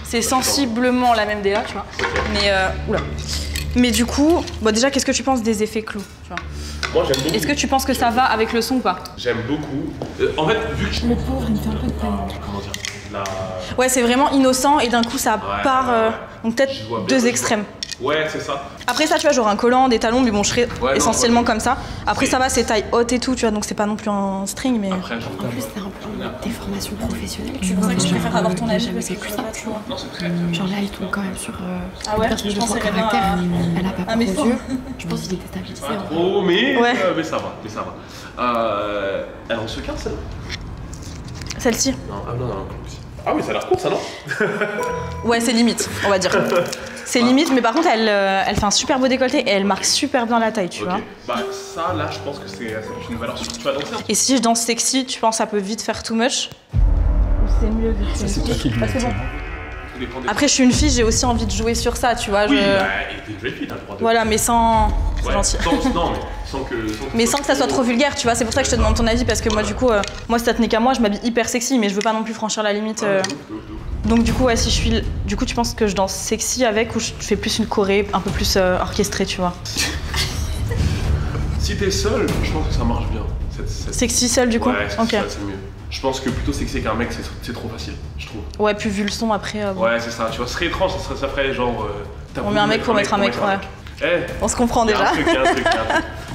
C'est sensiblement la même DA, tu vois. Okay. Mais oula. Mais du coup, bon, déjà, qu'est-ce que tu penses des effets clous, tu vois? Moi, j'aime beaucoup. Est-ce que tu penses que ça va avec le son ou pas? J'aime beaucoup. En fait, vu que le pauvre, il me fait un peu de peine. Comment dire? Ouais, c'est vraiment innocent et d'un coup, ça part. Donc peut-être deux extrêmes. Ouais, c'est ça. Après ça, tu vois, j'aurai un collant, des talons, mais bon, je serai essentiellement comme ça. Après, ça va, c'est taille haute et tout, tu vois, donc c'est pas non plus un string, mais. Après, en plus, c'est un peu des formations professionnelles. C'est pour ça que je préfère avoir ton avis parce que plus ça, tu vois. Non, c'est très. Genre là, il tombe quand même sur. Ah ouais, je pense que caractère. Elle a pas pris aux yeux. Je pense qu'il est déstabilisé. Pas trop, mais ça va. Elle en se quinte, celle-là? Celle-ci? Non. Ah oui, ça a l'air court, ça, non? Ouais, c'est limite, on va dire. C'est limite, mais par contre, elle fait un super beau décolleté et elle marque super bien la taille, tu vois. Bah, ça, là, je pense que c'est une valeur sûre. Tu vas danser? Et si je danse sexy, tu penses que ça peut vite faire too much? Ou c'est mieux vu que c'est toi qui le dis. Après, je suis une fille, j'ai aussi envie de jouer sur ça, tu vois. Oui, bah, et t'es une vraie fille, t'as le droit de. Voilà, mais sans. C'est gentil. Non, mais sans que. Mais sans que ça soit trop vulgaire, tu vois. C'est pour ça que je te demande ton avis, parce que moi, du coup, moi, si ça tenait qu'à moi, je m'habille hyper sexy, mais je veux pas non plus franchir la limite. Donc, du coup, ouais, si je suis. Du coup, tu penses que je danse sexy avec ou je fais plus une choré un peu plus orchestrée, tu vois? Si t'es seule, je pense que ça marche bien. Sexy seule, du coup? Ouais, ok. C'est mieux. Je pense que plutôt sexy qu'un mec, c'est trop facile, je trouve. Ouais, puis vu le son après. Bon. Ouais, c'est ça, tu vois, ce serait étrange, ça ferait genre. On met un mec pour mettre un mec, ouais. On se comprend déjà. Y a un truc.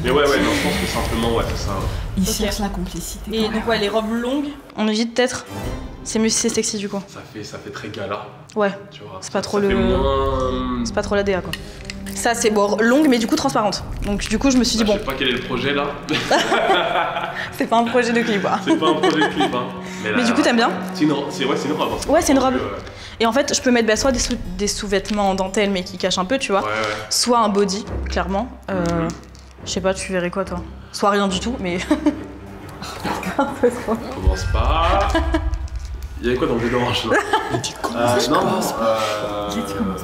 Mais ouais, non, je pense que simplement, ouais, c'est ça. Il cherche la complicité. Et donc, ouais, les robes longues, on évite peut-être. C'est mieux si c'est sexy, du coup. Ça fait très gala. Ouais. Tu vois. C'est pas trop C'est pas trop la DA, quoi. Ça, c'est bon, longue, mais du coup transparente. Donc, du coup, je me suis dit, bon. Je sais pas quel est le projet là. C'est pas un projet de clip, quoi. C'est pas un projet de clip, hein. Mais du coup, t'aimes bien? C'est une robe. Hein. Ouais, c'est une robe. Et en fait, je peux mettre soit des sous-vêtements en dentelle, mais qui cachent un peu, tu vois. Ouais. Soit un body, clairement. Je sais pas, tu verrais quoi, toi? Soit rien du tout, mais. Commence pas. Il y avait quoi dans le jeu d'orange là? J'ai dit commence pas, oui, j'ai dit commence.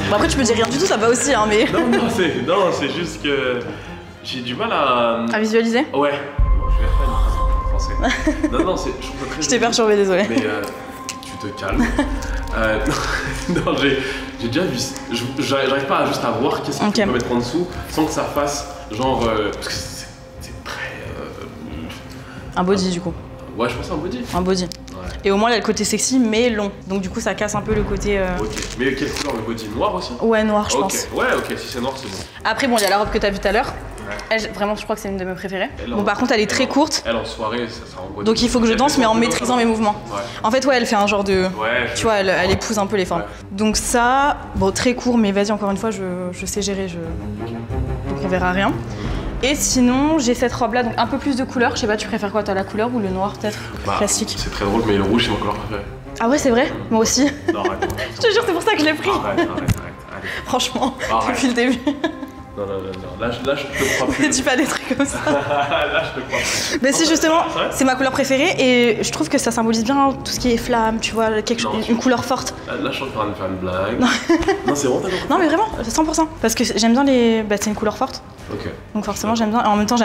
Bon après tu peux dire rien du tout, ça va aussi hein mais... Non, c'est juste que j'ai du mal à... À visualiser? Ouais. Bon, je vais faire une phrase en français. Non, je trouve ça très... Je t'ai perturbé, désolé. Mais tu te calmes. Non, j'ai déjà vu... J'arrive pas juste à voir qu'est-ce que tu peux mettre en dessous sans que ça fasse genre... parce que c'est très... Un body du coup. Ouais, je pense un body. Un body. Ouais. Et au moins il y a le côté sexy mais long. Donc du coup ça casse un peu le côté... Ok. Mais quelle couleur le body? Noir aussi? Ouais, noir je pense. Ouais, ok. Si c'est noir, c'est bon. Après bon, il y a la robe que t'as vue tout à l'heure. Ouais. Elle, vraiment, je crois que c'est une de mes préférées. Bon, par contre, elle est très courte. Elle en soirée, ça sera en body. Donc il faut que je danse, mais en maîtrisant mes mouvements. Ouais. En fait, ouais, elle fait un genre de... Ouais, tu vois, elle épouse un peu les formes. Ouais. Donc ça, bon, très court, mais vas-y, encore une fois, je sais gérer. Donc on verra rien. Et sinon, j'ai cette robe-là, donc un peu plus de couleur. Je sais pas, tu préfères quoi? T'as la couleur ou le noir, peut-être? Classique. C'est très drôle, mais le rouge, c'est ma couleur préférée. Ah ouais, c'est vrai? Moi aussi. Non, arrête. Je te jure, c'est pour ça que je l'ai pris. Arrête. Franchement, depuis le début. Non. Là, je te crois plus. Ne dis pas des trucs comme ça. Là, je te crois plus. Mais si, justement, c'est ma couleur préférée et je trouve que ça symbolise bien tout ce qui est flamme, tu vois, une couleur forte. Là, je suis en train de faire une blague. Non, c'est vraiment ta couleur. Non, mais vraiment, 100%. Parce que j'aime bien les... Bah, c'est une couleur forte. Ok. Donc forcément, j'aime bien. Et en même temps,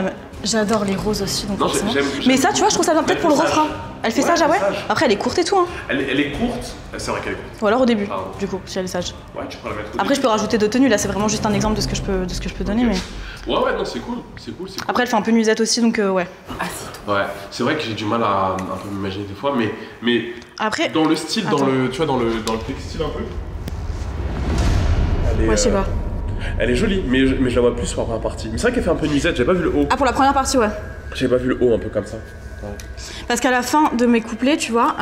j'adore les roses aussi. Donc non, forcément. j'aime. Mais ça, tu vois, je trouve ça bien peut-être pour le refrain. Elle fait sage, ah ouais? Après, elle est courte et tout, hein. Elle est courte. C'est vrai qu'elle est courte. Ou alors au début, du coup, si elle est sage. Ouais, tu peux la mettre au Après, début. je peux rajouter d'autres tenues. Là, c'est vraiment juste un exemple de ce que je peux donner, mais... Ouais, non, c'est cool. Après, elle fait un peu nuisette aussi, donc ouais. Ouais, c'est vrai que j'ai du mal à un peu m'imaginer des fois, mais après, dans le style, tu vois, dans le textile un peu. Ouais, je sais pas. Elle est jolie, mais je la vois plus sur la première partie. Mais c'est vrai qu'elle fait un peu nuisette, j'ai pas vu le haut. Ah, pour la première partie, ouais. J'ai pas vu le haut un peu comme ça. Ouais. Parce qu'à la fin de mes couplets, tu vois,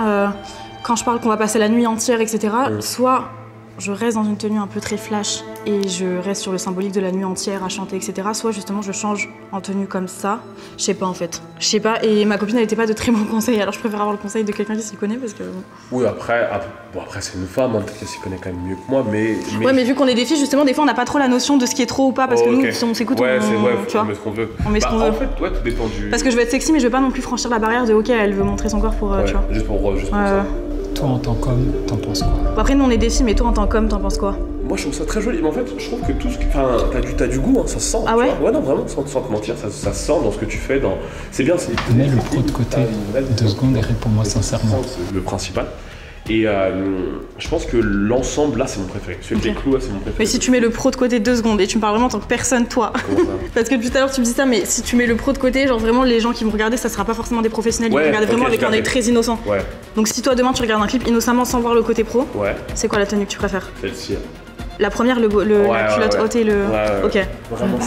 quand je parle qu'on va passer la nuit entière, etc., soit je reste dans une tenue un peu très flash et je reste sur le symbolique de la nuit entière à chanter, etc., soit justement je change en tenue comme ça. Je sais pas en fait. Je sais pas, et ma copine elle était pas de très bons conseils, alors je préfère avoir le conseil de quelqu'un qui s'y connaît parce que... Oui, après c'est une femme, hein, peut-être qu'elle s'y connaît quand même mieux que moi, mais... Ouais, mais vu qu'on est des filles, justement, des fois on n'a pas trop la notion de ce qui est trop ou pas, parce que nous, si on s'écoute, on met ce qu'on veut. On met ce qu'on veut. En fait, ouais, tout dépend du... Parce que je veux être sexy, mais je veux pas non plus franchir la barrière de ok, elle veut montrer son corps pour... tu vois. Juste pour ça. Toi en tant qu'homme, t'en penses quoi? Bon, après nous on est des filles, mais toi en tant qu'homme, t'en penses quoi? Moi je trouve ça très joli, mais en fait je trouve que tout ce que... Enfin, t'as du goût, hein, ça se sent. Ah ouais? Ouais, non, vraiment, sans te mentir, ça se sent dans ce que tu fais, dans... C'est bien, c'est... Mets le pro de côté, 2 secondes et réponds-moi sincèrement. C'est le principal. Et je pense que l'ensemble là c'est mon préféré. Celui avec les clous là c'est mon préféré. Mais si tu mets le pro de côté 2 secondes et tu me parles vraiment en tant que personne, toi. Comment ça? Parce que depuis tout à l'heure tu me dis ça, mais si tu mets le pro de côté, genre vraiment les gens qui vont regarder, ça sera pas forcément des professionnels, ils vont regarder vraiment avec un œil très innocent. Ouais. Donc si toi demain tu regardes un clip innocemment sans voir le côté pro, c'est quoi la tenue que tu préfères? Celle-ci. La première, la culotte haute et le... Ok. Vraiment,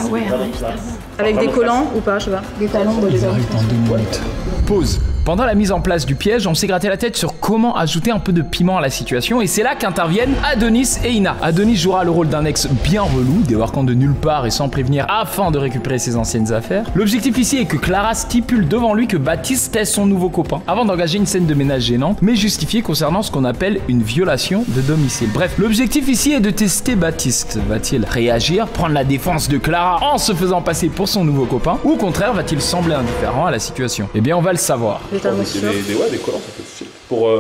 Avec des collants ou pas, je sais pas. Des talons, Ils arrivent dans 2 minutes. Pause. Pendant la mise en place du piège, on s'est gratté la tête sur comment ajouter un peu de piment à la situation et c'est là qu'interviennent Adonis et Ina. Adonis jouera le rôle d'un ex bien relou, débarquant de nulle part et sans prévenir afin de récupérer ses anciennes affaires. L'objectif ici est que Clara stipule devant lui que Baptiste est son nouveau copain, avant d'engager une scène de ménage gênante, mais justifiée concernant ce qu'on appelle une violation de domicile. Bref, l'objectif ici est de tester Baptiste. Va-t-il réagir, prendre la défense de Clara en se faisant passer pour son nouveau copain, ou au contraire va-t-il sembler indifférent à la situation? Eh bien on va le savoir. Des collants, ça fait style.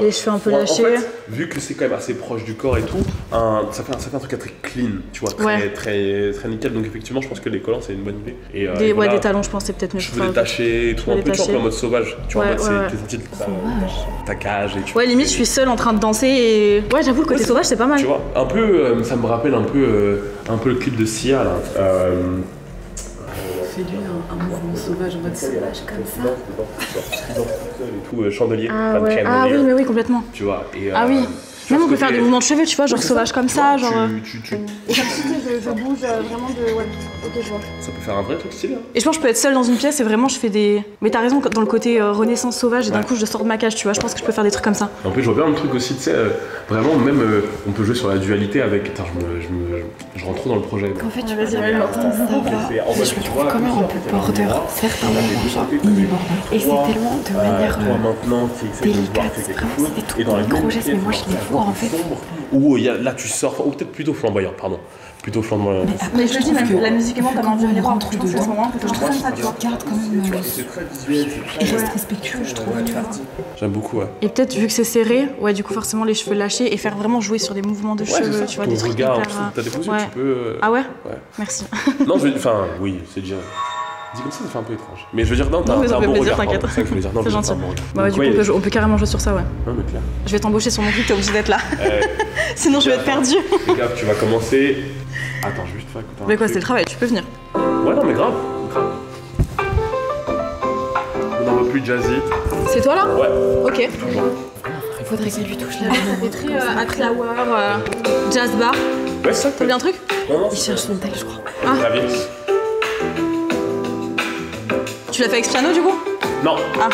Les cheveux un peu lâchés. En fait, vu que c'est quand même assez proche du corps et tout, ça fait un truc très clean, tu vois, très nickel. Donc effectivement, je pense que les collants c'est une bonne idée. Et, des talons, je pense c'est peut-être mieux. Cheveux détachés et tout, un peu en mode sauvage. Tu vois, en mode t'es sorti de ta cage et tu. Ouais, limite, je suis seule en train de danser et. Ouais, j'avoue, le côté sauvage c'est pas mal. Tu vois, un peu, ça me rappelle un peu le clip de Sia là. Fais-lui un mouvement sauvage en mode sauvage comme ça. Et tout, chandelier. Ah oui, mais oui, complètement. Tu vois, et ah oui. Même on peut faire des mouvements de cheveux, tu vois, genre sauvage comme ça, genre. Et comme si je bouge vraiment de. Ouais, ok, je vois. Ça peut faire un vrai truc stylé. Et je pense que je peux être seule dans une pièce et vraiment je fais des. Mais t'as raison, dans le côté renaissance sauvage et d'un coup je sors de ma cage, tu vois, je pense que je peux faire des trucs comme ça. En plus, je vois bien le truc aussi, tu sais, vraiment, même on peut jouer sur la dualité avec. Attends, je rentre trop dans le projet. En fait, tu vas dire, l'instant ça va. Et je me trouve quand même un peu border, certains moments, genre inébordable. Et c'est tellement de manière délicate, c'est des tout petits gros gestes, mais moi je les vois en fait. Ou là tu sors, ou peut-être plutôt flamboyant, pardon. Plutôt flanc de moyen. Mais je te dis, même la musique et moi, t'as envie de voir un truc dedans. Je trouve ça, tu regardes quand même. C'est très visuel. Et reste respectueux, je trouve, tu vois. J'aime beaucoup, ouais. Et peut-être, vu que c'est serré, ouais, du coup, forcément, les cheveux lâchés et faire vraiment jouer sur des mouvements de cheveux, tu vois, des trucs regarde, hyper... t'as des positions, ouais. tu peux... Ah ouais? Ouais. Merci. Non, enfin, oui, c'est déjà... Dit comme ça fait un peu étrange. Mais je veux dire, non, t'as mais ça un fait bon plaisir, regard. t'inquiète. C'est ça que je voulais dire. Non, C'est mais gentil. t'as un bon regard. Bah, Donc, du coup, on peut carrément jouer sur ça, ouais. Non, mais clair. Je vais t'embaucher sur mon clip, t'es obligé d'être là. Sinon, je vais être perdu. Les gars, tu vas commencer... Attends, je vais juste faire écouter un Mais quoi, truc. c'est le travail, tu peux venir. Ouais, non, mais grave. On en veut plus jazzy. C'est toi là? Ouais. Ok. Il faudrait qu'elle lui touche la main. Ça fait très happy hour, jazz bar. Ouais, c'est ça. T'as bien un truc? Non, Il cherche son taille, je crois. Ah. La vie. Tu l'as fait avec ce piano du coup? Non. Ah.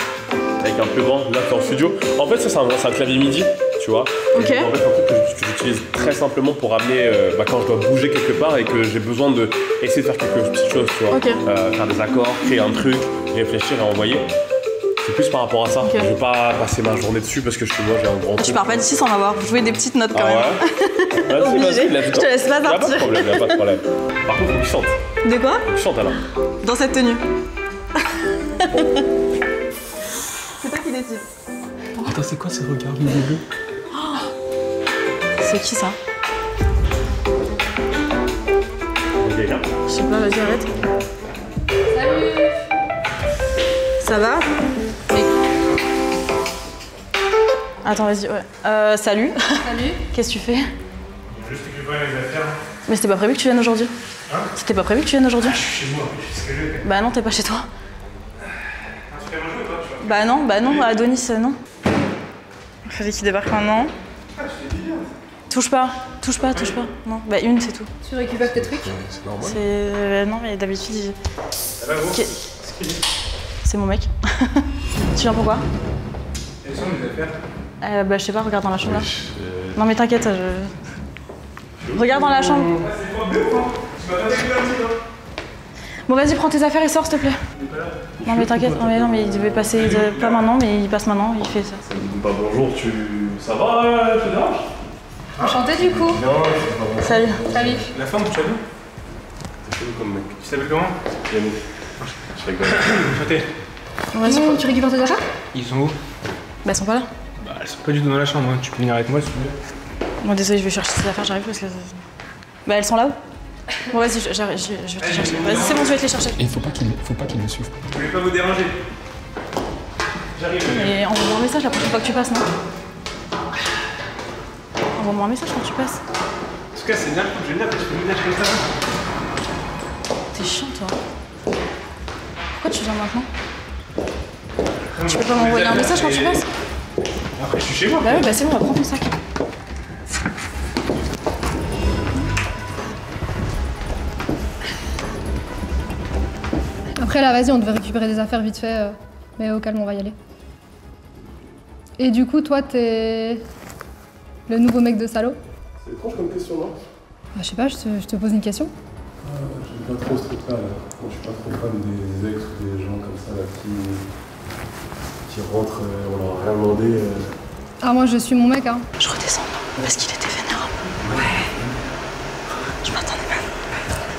Avec un plus grand, là, c'est en studio. En fait, ça, c'est un clavier MIDI, tu vois. Ok. Et en fait, c'est un truc que j'utilise très simplement pour amener quand je dois bouger quelque part et que j'ai besoin de essayer de faire quelque petites choses, tu vois. Ok. Faire des accords, créer un truc, réfléchir et envoyer. C'est plus par rapport à ça. Ok. Je vais pas passer ma journée dessus parce que chez moi, j'ai un grand Tu truc. pars pas d'ici sans avoir joué des petites notes quand Ah même. ouais. Vas-y, Obligé. vas-y, Je te laisse pas Y'a pas de partir. problème, y'a pas de problème. Par contre, faut que tu chantes. De quoi? Faut que tu chantes alors. Dans cette tenue. C'est toi qui décides. Attends, c'est quoi ce regard du début? C'est qui ça? Quelqu'un? Je sais pas, vas-y arrête. Salut. Ça va? Attends, vas-y, ouais. Salut. Salut. Qu'est-ce que tu fais? Juste récupérer les affaires. Mais c'était pas prévu que tu viennes aujourd'hui? Hein? C'était pas prévu que tu viennes aujourd'hui? Je suis chez moi, je fais ce que je veux. Bah non, t'es pas chez toi. Tu fais un jeu, toi, tu vois. Bah non, Adonis, non. Il fallait qu'il débarque maintenant. Ah, je t'ai dit bien. Touche pas. Non, bah une, c'est tout. Tu récupères tes trucs? C'est normal. C'est... non, mais d'habitude, Ça va, gros? Ok. C'est mon mec. Tu viens pourquoi? Quelles sont les affaires? Bah je sais pas, regarde dans la chambre là. Non mais t'inquiète, regarde dans la chambre. Ah, c'est pas mieux, quoi. Tu m'as pas dit lundi, hein. Bon vas-y, prends tes affaires et sors s'il te plaît. Non mais t'inquiète, non mais il devait passer, pas maintenant, mais il passe maintenant, il fait ça. Bah bonjour, ça va, tu te déranges? Enchanté du coup. Non, je sais pas. Salut. Salut. La femme, tu as vu? T'es chelou comme mec. Tu t'appelles comment? Yannick. Je rigole. Enchanté. Vas-y. Tu récupères tes affaires? Ils sont où? Bah elles sont pas là. Bah, elles sont pas du tout dans la chambre, hein. Tu peux venir avec moi si tu veux. Bon désolé, je vais chercher tes affaires, j'arrive parce que... Bah elles sont là où? Bon vas-y, je vais te chercher. Vas-y c'est bon, je vais te les chercher. Et faut pas qu'il me suive. Je voulais pas vous déranger. J'arrive. Et envoie-moi un message la prochaine fois que tu passes, non? Envoie-moi un message quand tu passes. En tout cas, c'est bien le truc génial parce que je fais le ménage comme ça. T'es chiant toi. Pourquoi tu viens maintenant? Tu peux pas m'envoyer un message quand tu passes? Après, je suis chez moi. Bah oui, bah c'est bon, on va prendre ton sac. Après là, vas-y, on devait récupérer des affaires vite fait, mais au calme, on va y aller. Et du coup, toi, t'es le nouveau mec de Salo? C'est étrange comme question, non? Bah, je sais pas, je te pose une question. J'aime pas trop ce truc-là. Là. Moi, je suis pas trop fan des ex ou des gens comme ça là, qui rentrent, on leur a rien demandé. Ah, moi, je suis mon mec, hein. Je redescends, parce qu'il était vénérable. Ouais. Je m'attendais même.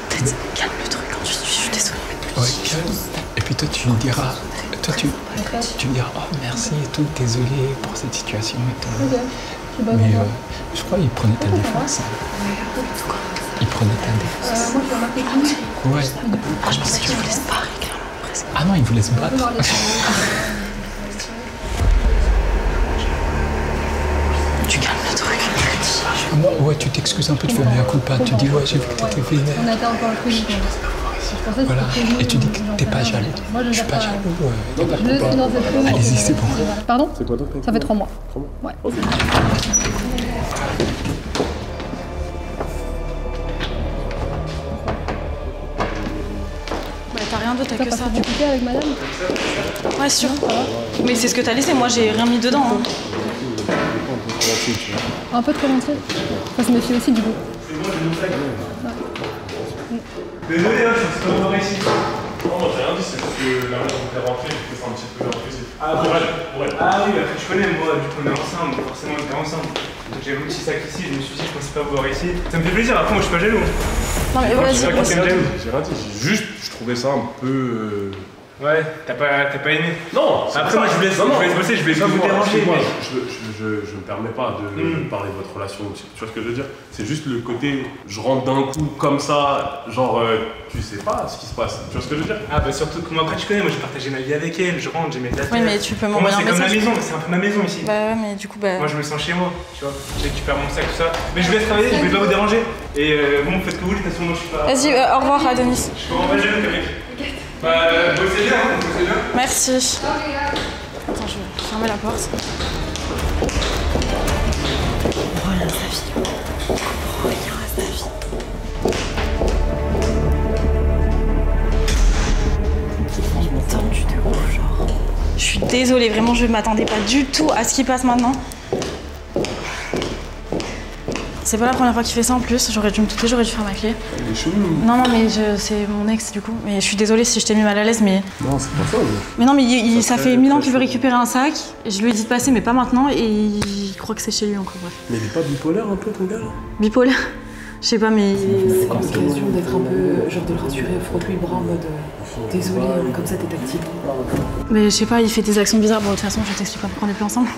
Peut-être calme le truc quand je suis désolée. Ouais, calme. Et puis toi, tu me diras... Toi, tu me diras, oh merci et tout, désolé pour cette situation et tout. Ok. Mais je crois qu'il prenait ta défense. Il prenait ta défense. Moi, je suis en marketing. Ouais. Ah, je pensais qu'il voulait se barrer carrément, presque. Ah non, il voulait se battre. Tu calmes le truc. Ouais, tu t'excuses un peu, tu fais mea culpa. Tu dis, ouais, j'ai vu que t'étais vénère. On a été encore plus vite. Je pensais que Voilà. c'était prévu, Et tu dis que t'es pas j'en sais jaloux. rien. Moi, Je suis pas jaloux. Je le suis dans cette chose. Allez-y, c'est bon. Pardon? C'est quoi d'autre? Ça fait 3 mois. 3 mois? Ouais. Ok. Bah t'as rien d'autre, t'as Ça que passe ça. compliqué avec madame? Ouais, sûr. Mais c'est ce que t'as laissé, moi j'ai rien mis dedans. Hein. Un peu trop gentil. Faut se méfier aussi, du coup. Désolé, hein, je suis pas ici. Non, moi j'ai rien dit, c'est parce que la manière dont t'es rentré, j'ai fait ça un petit peu imprécis. Ah, ah oui, après tu connais, moi, du coup on est ensemble, forcément on était ensemble. Donc j'avais un petit sac ici, je me suis dit je pensais pas vous voir ici. Ça me fait plaisir, après moi je suis pas jaloux. Non mais vas-y. J'ai rien dit, juste je trouvais ça un peu... Ouais, t'as pas aimé? Non. Après moi je vous laisse bosser, je vais pas vous déranger. Moi, je me permets pas de parler de votre relation aussi. Tu vois ce que je veux dire? C'est juste le côté, je rentre d'un coup comme ça, genre tu sais pas ce qui se passe. Tu vois ce que je veux dire? Ah bah surtout que moi après tu connais, moi j'ai partagé ma vie avec elle, je rentre, j'ai mes dates. Oui mais tu peux m'envoyer un message. C'est comme la maison, c'est un peu ma maison ici. Bah ouais mais du coup bah... Moi je me sens chez moi, tu vois. Je récupère mon sac, tout ça. Mais je vous laisse travailler, je vais pas vous déranger. Et bon, faites ce que vous voulez, de toute façon moi je suis pas... Vas-y, au revoir Adonis. Je suis vraiment pas jaloux mec. Bah, bossez bien, bossez bien. Merci. Attends, je vais fermer la porte. Rien à sa vie. Rien à sa vie. C'est franchement tendu de ouf, genre. Je suis désolée, vraiment, je m'attendais pas du tout à ce qui passe maintenant. C'est pas la première fois qu'il fait ça en plus, j'aurais dû me douter, j'aurais dû faire ma clé. Il est chelou. Non, non, mais c'est mon ex du coup. Mais je suis désolée si je t'ai mis mal à l'aise, mais. Non, c'est pas ça. Mais non, mais ça fait 1000 ans qu'il veut récupérer un sac. Et je lui ai dit de passer, mais pas maintenant, et il croit que c'est chez lui encore, bref. Mais il est pas bipolaire un peu ton gars là? Bipolaire? Je sais pas, mais. C'est l'occasion d'être un peu. genre de le rassurer, frotte-lui le bras en mode. Désolé, comme ça t'es tactile. Mais je sais pas, il fait des actions bizarres. Bon, de toute façon, je t'explique pas pourquoi on est plus ensemble.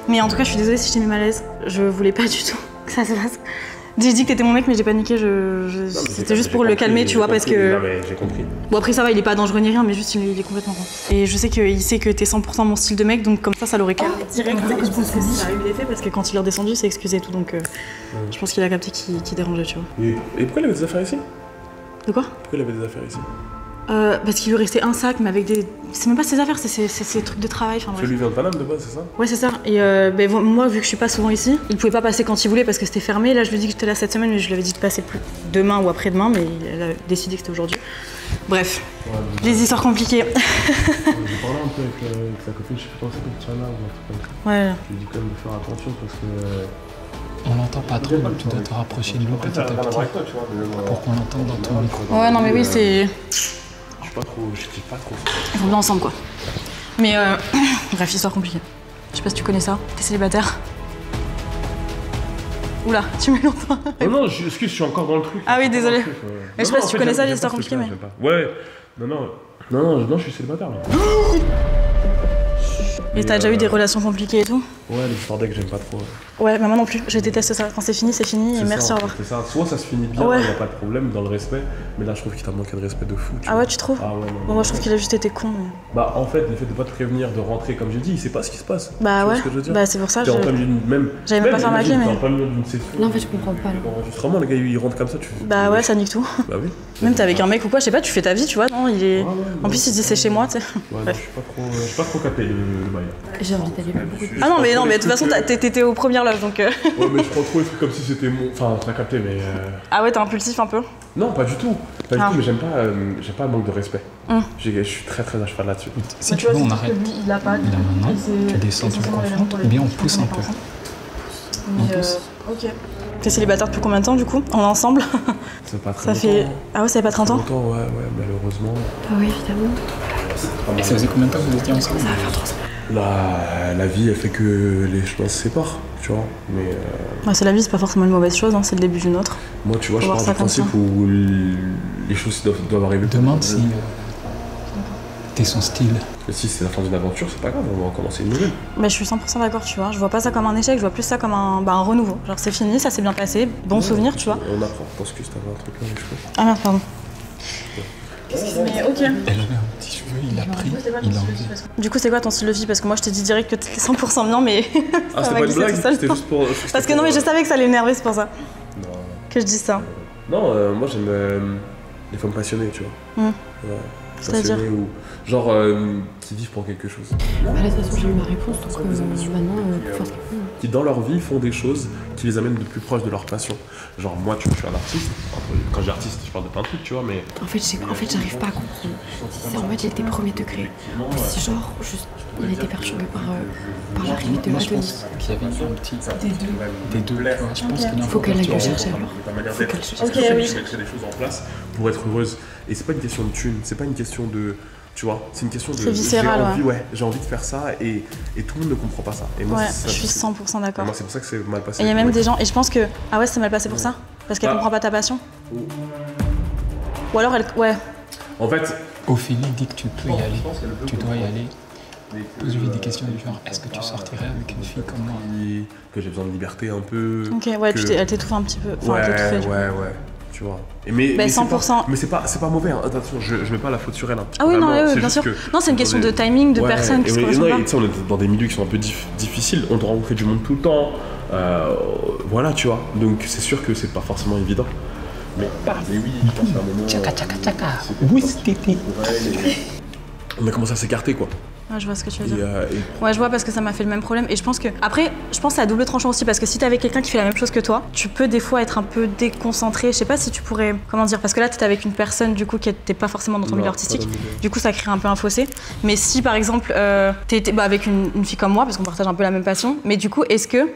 Mais en tout cas, je suis désolée si je t'ai mis mal à l'aise. Je voulais pas du tout que ça se passe. J'ai dit que t'étais mon mec, mais j'ai paniqué. C'était juste pour le calmer, tu vois, parce que. Non, mais j'ai compris. Bon, après, ça va, il est pas dangereux ni rien, mais juste il est complètement con. Et je sais qu'il sait que t'es 100% mon style de mec, donc comme ça l'aurait calmé direct. Je pense que ça a eu l'effet, parce que quand il est redescendu, il s'est excusé et tout, donc je pense qu'il a capté qu'il dérangeait, tu vois. Et pourquoi il avait des affaires ici? De quoi? Pourquoi il avait des affaires ici? Parce qu'il lui restait un sac, mais avec des. C'est même pas ses affaires, c'est ses trucs de travail. Enfin, Celui vient de Paname de base, c'est ça? Ouais, c'est ça. Et moi, vu que je suis pas souvent ici, il pouvait pas passer quand il voulait parce que c'était fermé. Là, je lui ai dit que j'étais là cette semaine, mais je lui avais dit de passer plus demain ou après-demain, mais elle a décidé que c'était aujourd'hui. Bref, les histoires compliquées. J'ai parlé un peu avec sa copine, je sais pas, c'est Tiana ou un truc comme ça. Ouais. Je lui ai dit quand même de faire attention parce que. On l'entend pas trop, tu dois te rapprocher de lui petit à petit pour qu'on l'entende dans ton micro. Ouais, non, mais oui, c'est. Je dis pas trop. Ils vont bien ensemble, quoi. Mais bref, histoire compliquée. Je sais pas si tu connais ça. T'es célibataire? Oula, tu mets longtemps. Oh non, excuse, je suis encore dans le truc. Ah oui, désolé. Mais je sais pas si tu connais ça, l'histoire compliquée, mais. Ouais, non, je suis célibataire là. Et t'as déjà eu des relations compliquées et tout? Ouais, les histoires d'ex, j'aime pas trop. Ouais, mais moi non plus, je déteste ça. Quand c'est fini et merci, au revoir. C'est ça, soit ça se finit bien, il y a pas de problème dans le respect, mais là je trouve qu'il t'a manqué de respect de fou. Ah ouais, tu trouves? Ah ouais, non. Bon, moi je trouve qu'il a juste été con. Bah en fait, le fait de pas te prévenir, de rentrer comme j'ai dit, il sait pas ce qui se passe. Bah ouais, bah c'est pour ça, j'avais même pas faire ma clé, mais. Non, en fait, je comprends pas. Vraiment, le gars il rentre comme ça, tu. Bah ouais, ça nique tout. Bah oui. Même t'es avec un mec ou quoi, je sais pas, tu fais ta vie, tu vois, non, il est. En plus, il dit c'est chez moi, tu sais. Ouais, je suis pas trop capé le bail. J'ai envie d'aller beaucoup. Ah non, mais de toute façon, t'étais aux premières loges donc. Ouais, mais je prends trop les trucs comme si c'était mon. Enfin, t'as capté, mais. Ah ouais, t'es impulsif un peu? Non, pas du tout. Pas du tout, mais j'aime pas le manque de respect. Je suis très à cheval là-dessus. Si tu veux, on arrête. Il a pas. Là maintenant, tu descends, tu le confrontes, ou bien on pousse un peu. On pousse. Ok. T'es célibataire depuis combien de temps du coup? On est ensemble? Ça fait pas très longtemps. Ça fait. Ah ouais, ça fait pas 30 ans? Ouais, malheureusement. Ah oui, évidemment. Et ça faisait combien de temps que vous étiez ensemble? Ça va faire 3 ans. La vie, elle fait que les chemins se séparent, tu vois. Mais. Ouais, c'est la vie, c'est pas forcément une mauvaise chose, hein, c'est le début d'une autre. Moi, tu vois, je pars du principe où les choses doivent arriver. Demande si t'es son style. Et si c'est la fin d'une aventure, c'est pas grave, on va recommencer une nouvelle. Mais je suis 100% d'accord, tu vois. Je vois pas ça comme un échec, je vois plus ça comme un renouveau. Genre, c'est fini, ça s'est bien passé, bon souvenir, tu vois. On apprend, je pense que t'avais un truc là, les cheveux. Ah merde, pardon. Mais ok. Elle avait un petit cheveu, il l'a pris, il l'a enlevé. Du coup, c'est quoi ton style de vie? Parce que moi, je t'ai dit direct que t'étais 100% bien, mais. Ah, c'était pas une blague, c'était juste pour. Parce que non, mais je savais que ça allait énerver, c'est pour ça. Non. Que je dis ça. Non, moi j'aime les femmes passionnées, tu vois. Ouais. C'est-à-dire ou genre qui vivent pour quelque chose. Bah là, de toute façon, j'ai eu ma réponse, donc maintenant, force. Qui dans leur vie font des choses qui les amènent de plus proche de leur passion. Genre moi, tu vois, je suis un artiste. Quand j'ai artiste, je parle de plein de trucs, tu vois, mais. En fait, j'arrive pas à comprendre. Si c'est en mode j'étais premier degré, ou si genre juste il a été perturbé par l'arrivée de Moi, je pense qu'il y avait un petit. Des deux. Je pense qu'il faut qu'elle aille le chercher alors. Faut qu'elle cherche. Ok, oui. Mettre des choses en place pour être heureuse. Et c'est pas une question de thune, c'est pas une question de Tu vois, c'est une question de. C'est viscéral, j'ai envie de faire ça et tout le monde ne comprend pas ça. Et moi, je suis 100% d'accord. Moi, c'est pour ça que c'est mal passé. Et il y a même des gens, et je pense que. Ah ouais, c'est mal passé pour ça? Parce qu'elle comprend pas ta passion? Ou alors elle. Ouais. En fait. Ophélie dit que tu peux y aller. Tu dois y aller. Pose-lui des questions du genre, est-ce que tu sortirais avec une fille comme moi? Que j'ai besoin de liberté un peu. Ok, ouais, elle t'étouffe un petit peu. Enfin, elle t'étouffait. Ouais. Tu vois. Mais 100%. Mais c'est pas mauvais, hein. Attention, je mets pas la faute sur elle. Hein. Ah oui, non, bien sûr. Non, c'est une question de timing, de personne qui se correspond pas. Et tu sais, on est dans des milieux qui sont un peu difficiles, on doit rencontrer du monde tout le temps. Voilà, tu vois. Donc c'est sûr que c'est pas forcément évident. Mais oui, je pense qu'à un moment. Tchaka. Oui, c'était. On a commencé à s'écarter, quoi. Ouais, je vois ce que tu veux dire. Ouais, je vois parce que ça m'a fait le même problème. Et je pense que. Après, je pense que c'est à double tranchant aussi parce que si t'es avec quelqu'un qui fait la même chose que toi, tu peux des fois être un peu déconcentré. Je sais pas si tu pourrais. Comment dire? Parce que là, t'es avec une personne du coup qui était pas forcément dans ton milieu artistique. Du coup, ça crée un peu un fossé. Mais si par exemple, t'es avec une fille comme moi, parce qu'on partage un peu la même passion, mais du coup, est-ce que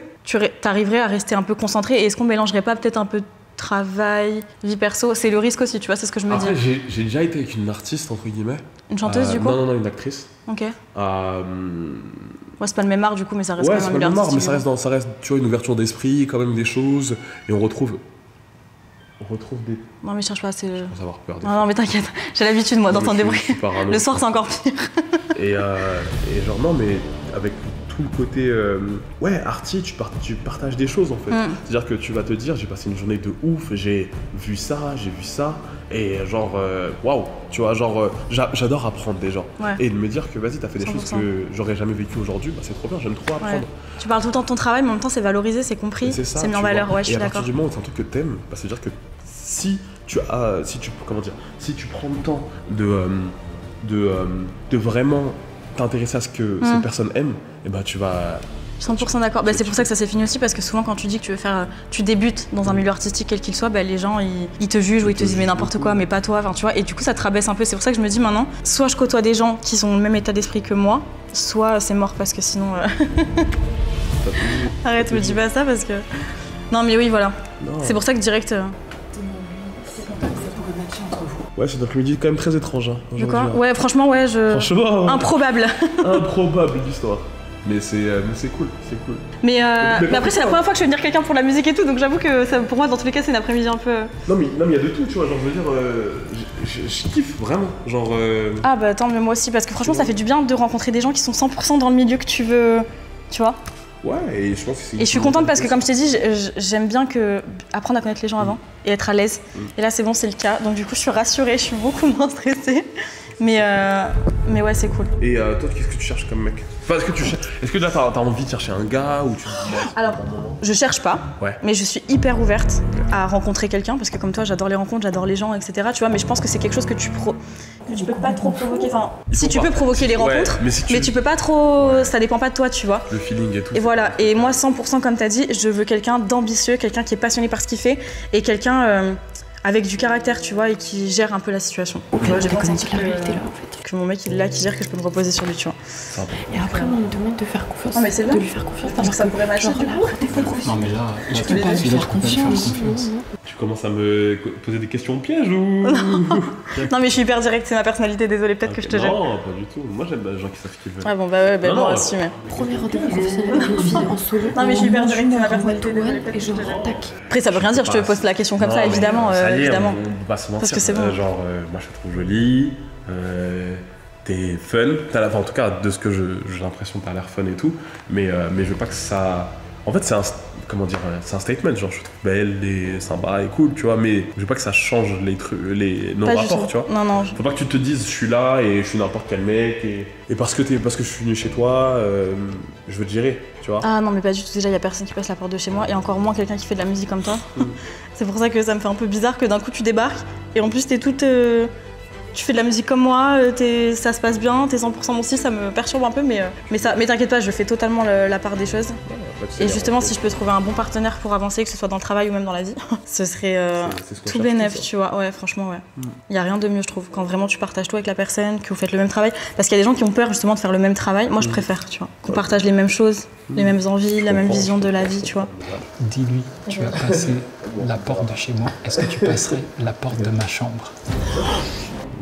t'arriverais à rester un peu concentré et est-ce qu'on mélangerait pas peut-être un peu travail, vie perso? C'est le risque aussi, tu vois, c'est ce que je me dis. J'ai déjà été avec une artiste, entre guillemets. Une chanteuse, du coup? Non, une actrice. Ok. Ouais, c'est pas le même art, du coup, mais ça reste quand même un milieu artistique. artistique. Mais ça reste, tu vois, une ouverture d'esprit, quand même des choses. Et on retrouve des... Non, mais cherche pas, c'est... Je pense avoir peur. Non, mais t'inquiète, j'ai l'habitude, moi, d'entendre des bruits. Le soir, c'est encore pire. et genre, non, mais avec tout le côté arty, tu partages des choses en fait. C'est-à-dire que tu vas te dire, j'ai passé une journée de ouf, j'ai vu ça, et genre waouh, tu vois, genre j'adore apprendre des gens. Et de me dire que vas-y, t'as fait des 100%. Choses que j'aurais jamais vécues aujourd'hui, bah, c'est trop bien, j'aime trop apprendre. Tu parles tout le temps de ton travail, mais en même temps c'est valorisé, c'est compris, c'est mis en valeur. Ouais, je suis d'accord. Et à partir du moment où c'est un truc que t'aimes, bah, c'est-à-dire que si tu prends le temps de vraiment t'intéresser à ce que cette personne aime, et bah tu vas... 100% d'accord. Bah, c'est pour ça que ça s'est fini aussi, parce que souvent quand tu dis que tu débutes dans un milieu artistique quel qu'il soit, bah, les gens ils te jugent ou ils te disent mais n'importe quoi, mais pas toi, enfin, tu vois, et du coup ça te rabaisse un peu. C'est pour ça que je me dis maintenant, soit je côtoie des gens qui sont dans le même état d'esprit que moi, soit c'est mort parce que sinon... Arrête, me dis pas ça parce que... Non mais oui, voilà. C'est pour ça que direct... Ouais, c'est un après-midi quand même très étrange. Hein, de quoi? Ouais, franchement, ouais, Franchement... Improbable. Improbable l'histoire. Mais c'est cool, c'est cool. Mais après, c'est la première fois que je vais venir quelqu'un pour la musique et tout, donc j'avoue que ça, pour moi, dans tous les cas, c'est une après-midi un peu... Non, mais il y a de tout, tu vois, genre, je veux dire, je kiffe vraiment, genre... Ah bah attends, mais moi aussi, parce que franchement, ça fait du bien de rencontrer des gens qui sont 100% dans le milieu que tu veux, tu vois. Ouais, et je pense que c'est... Et je suis contente parce que, comme je t'ai dit, j'aime bien apprendre à connaître les gens avant et être à l'aise. Et là, c'est bon, c'est le cas. Donc du coup, je suis rassurée, je suis beaucoup moins stressée. Mais ouais, c'est cool. Et toi, qu'est-ce que tu cherches comme mec? Enfin, est-ce que là, t'as envie de chercher un gars ou tu... Alors, je cherche pas, mais je suis hyper ouverte à rencontrer quelqu'un parce que comme toi, j'adore les rencontres, j'adore les gens, etc. Tu vois, mais je pense que c'est quelque chose que tu peux pas trop provoquer. Enfin, si tu peux provoquer les rencontres, mais tu peux pas trop... Ça dépend pas de toi, tu vois. Le feeling et tout. Et voilà. Et moi, 100%, comme t'as dit, je veux quelqu'un d'ambitieux, quelqu'un qui est passionné par ce qu'il fait et quelqu'un... avec du caractère, tu vois, et qui gère un peu la situation. Tu vois, j'ai pensé la réalité là, en fait. Que mon mec, il est là, qui gère, que je peux me reposer sur lui, tu vois. Et après, on me demande de faire confiance. Non, mais c'est de lui faire confiance. Parce que ça pourrait matcher. Non, mais là, je peux pas lui faire confiance. Tu commences à me poser des questions pièges ou... Non, mais je suis hyper directe, c'est ma personnalité, désolé, peut-être que je te gêne. Non, pas du tout. Moi, j'aime les gens qui savent ce qu'ils veulent. Ah bon, bah ouais, bon, assume. Premier rendez-vous professionnel avec une fille en solo. Non, mais je suis hyper directe, c'est ma personnalité, désolé. Et genre, tac. Après, ça veut rien dire, je te pose la question comme ça, évidemment. Évidemment. On va se mentir. Parce que c'est bon. Genre, moi, je te trouve jolie. T'es fun, en tout cas de ce que j'ai l'impression que t'as l'air fun et tout, mais je veux pas que ça... En fait c'est un statement, genre je te trouve belle et sympa et cool, tu vois, mais je veux pas que ça change nos rapports, tu vois. Non. Faut pas que tu te dises je suis là et je suis n'importe quel mec et parce que je suis venu chez toi, je veux te gérer, tu vois. Ah non mais pas du tout, déjà y a personne qui passe la porte de chez moi et encore moins quelqu'un qui fait de la musique comme toi. C'est pour ça que ça me fait un peu bizarre que d'un coup tu débarques et en plus t'es toute... Tu fais de la musique comme moi, ça se passe bien, t'es 100% mon style, ça me perturbe un peu, mais t'inquiète pas, je fais totalement la part des choses. Et justement, si je peux trouver un bon partenaire pour avancer, que ce soit dans le travail ou même dans la vie, ce serait tout bénef, tu vois. Ouais, franchement, ouais. Il y a rien de mieux, je trouve, quand vraiment tu partages tout avec la personne, que vous faites le même travail. Parce qu'il y a des gens qui ont peur justement de faire le même travail. Moi, je préfère, tu vois, qu'on partage les mêmes choses, les mêmes envies, la même vision de la vie, tu vois. Dis-lui, tu vas passer la porte de chez moi. Est-ce que tu passerais la porte de ma chambre?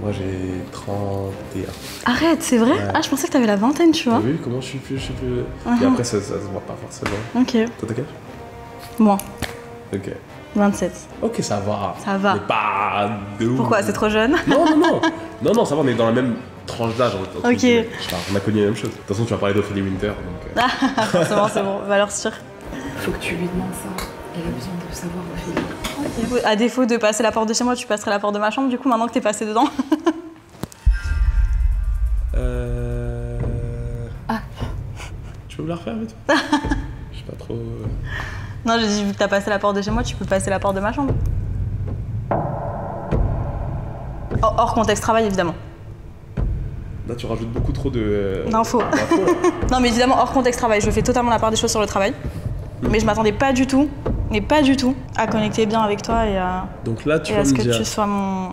Moi j'ai 31. Arrête, c'est vrai? Ouais. Ah, je pensais que t'avais la vingtaine, tu vois. T'as vu comment je suis plus. Et après, ça se voit pas forcément. Ok. Toi, t'as quel âge? Moi. Ok. 27. Ok, ça va. Ça va. Mais pas de ouf. Pourquoi? C'est trop jeune? Non, ça va, on est dans la même tranche d'âge. Ok. On a connu la même chose. De toute façon, tu vas parler d'Ophélie Winter. Donc, Ah, forcément, c'est bon, valeur sûre. Faut que tu lui demandes ça. Elle a besoin de savoir, Ophélie. À défaut de passer la porte de chez moi, tu passerais la porte de ma chambre, du coup, maintenant que t'es passé dedans. Ah. Tu peux me la refaire, vite? Je sais pas trop. Non, j'ai dit, vu que t'as passé la porte de chez moi, tu peux passer la porte de ma chambre. Hors contexte travail, évidemment. Là, tu rajoutes beaucoup trop de. D'infos. Non, mais évidemment, hors contexte travail. Je fais totalement la part des choses sur le travail. Mais je m'attendais pas du tout, à connecter bien avec toi et à. Donc là, tu et vas à ce me que dire. tu sois mon.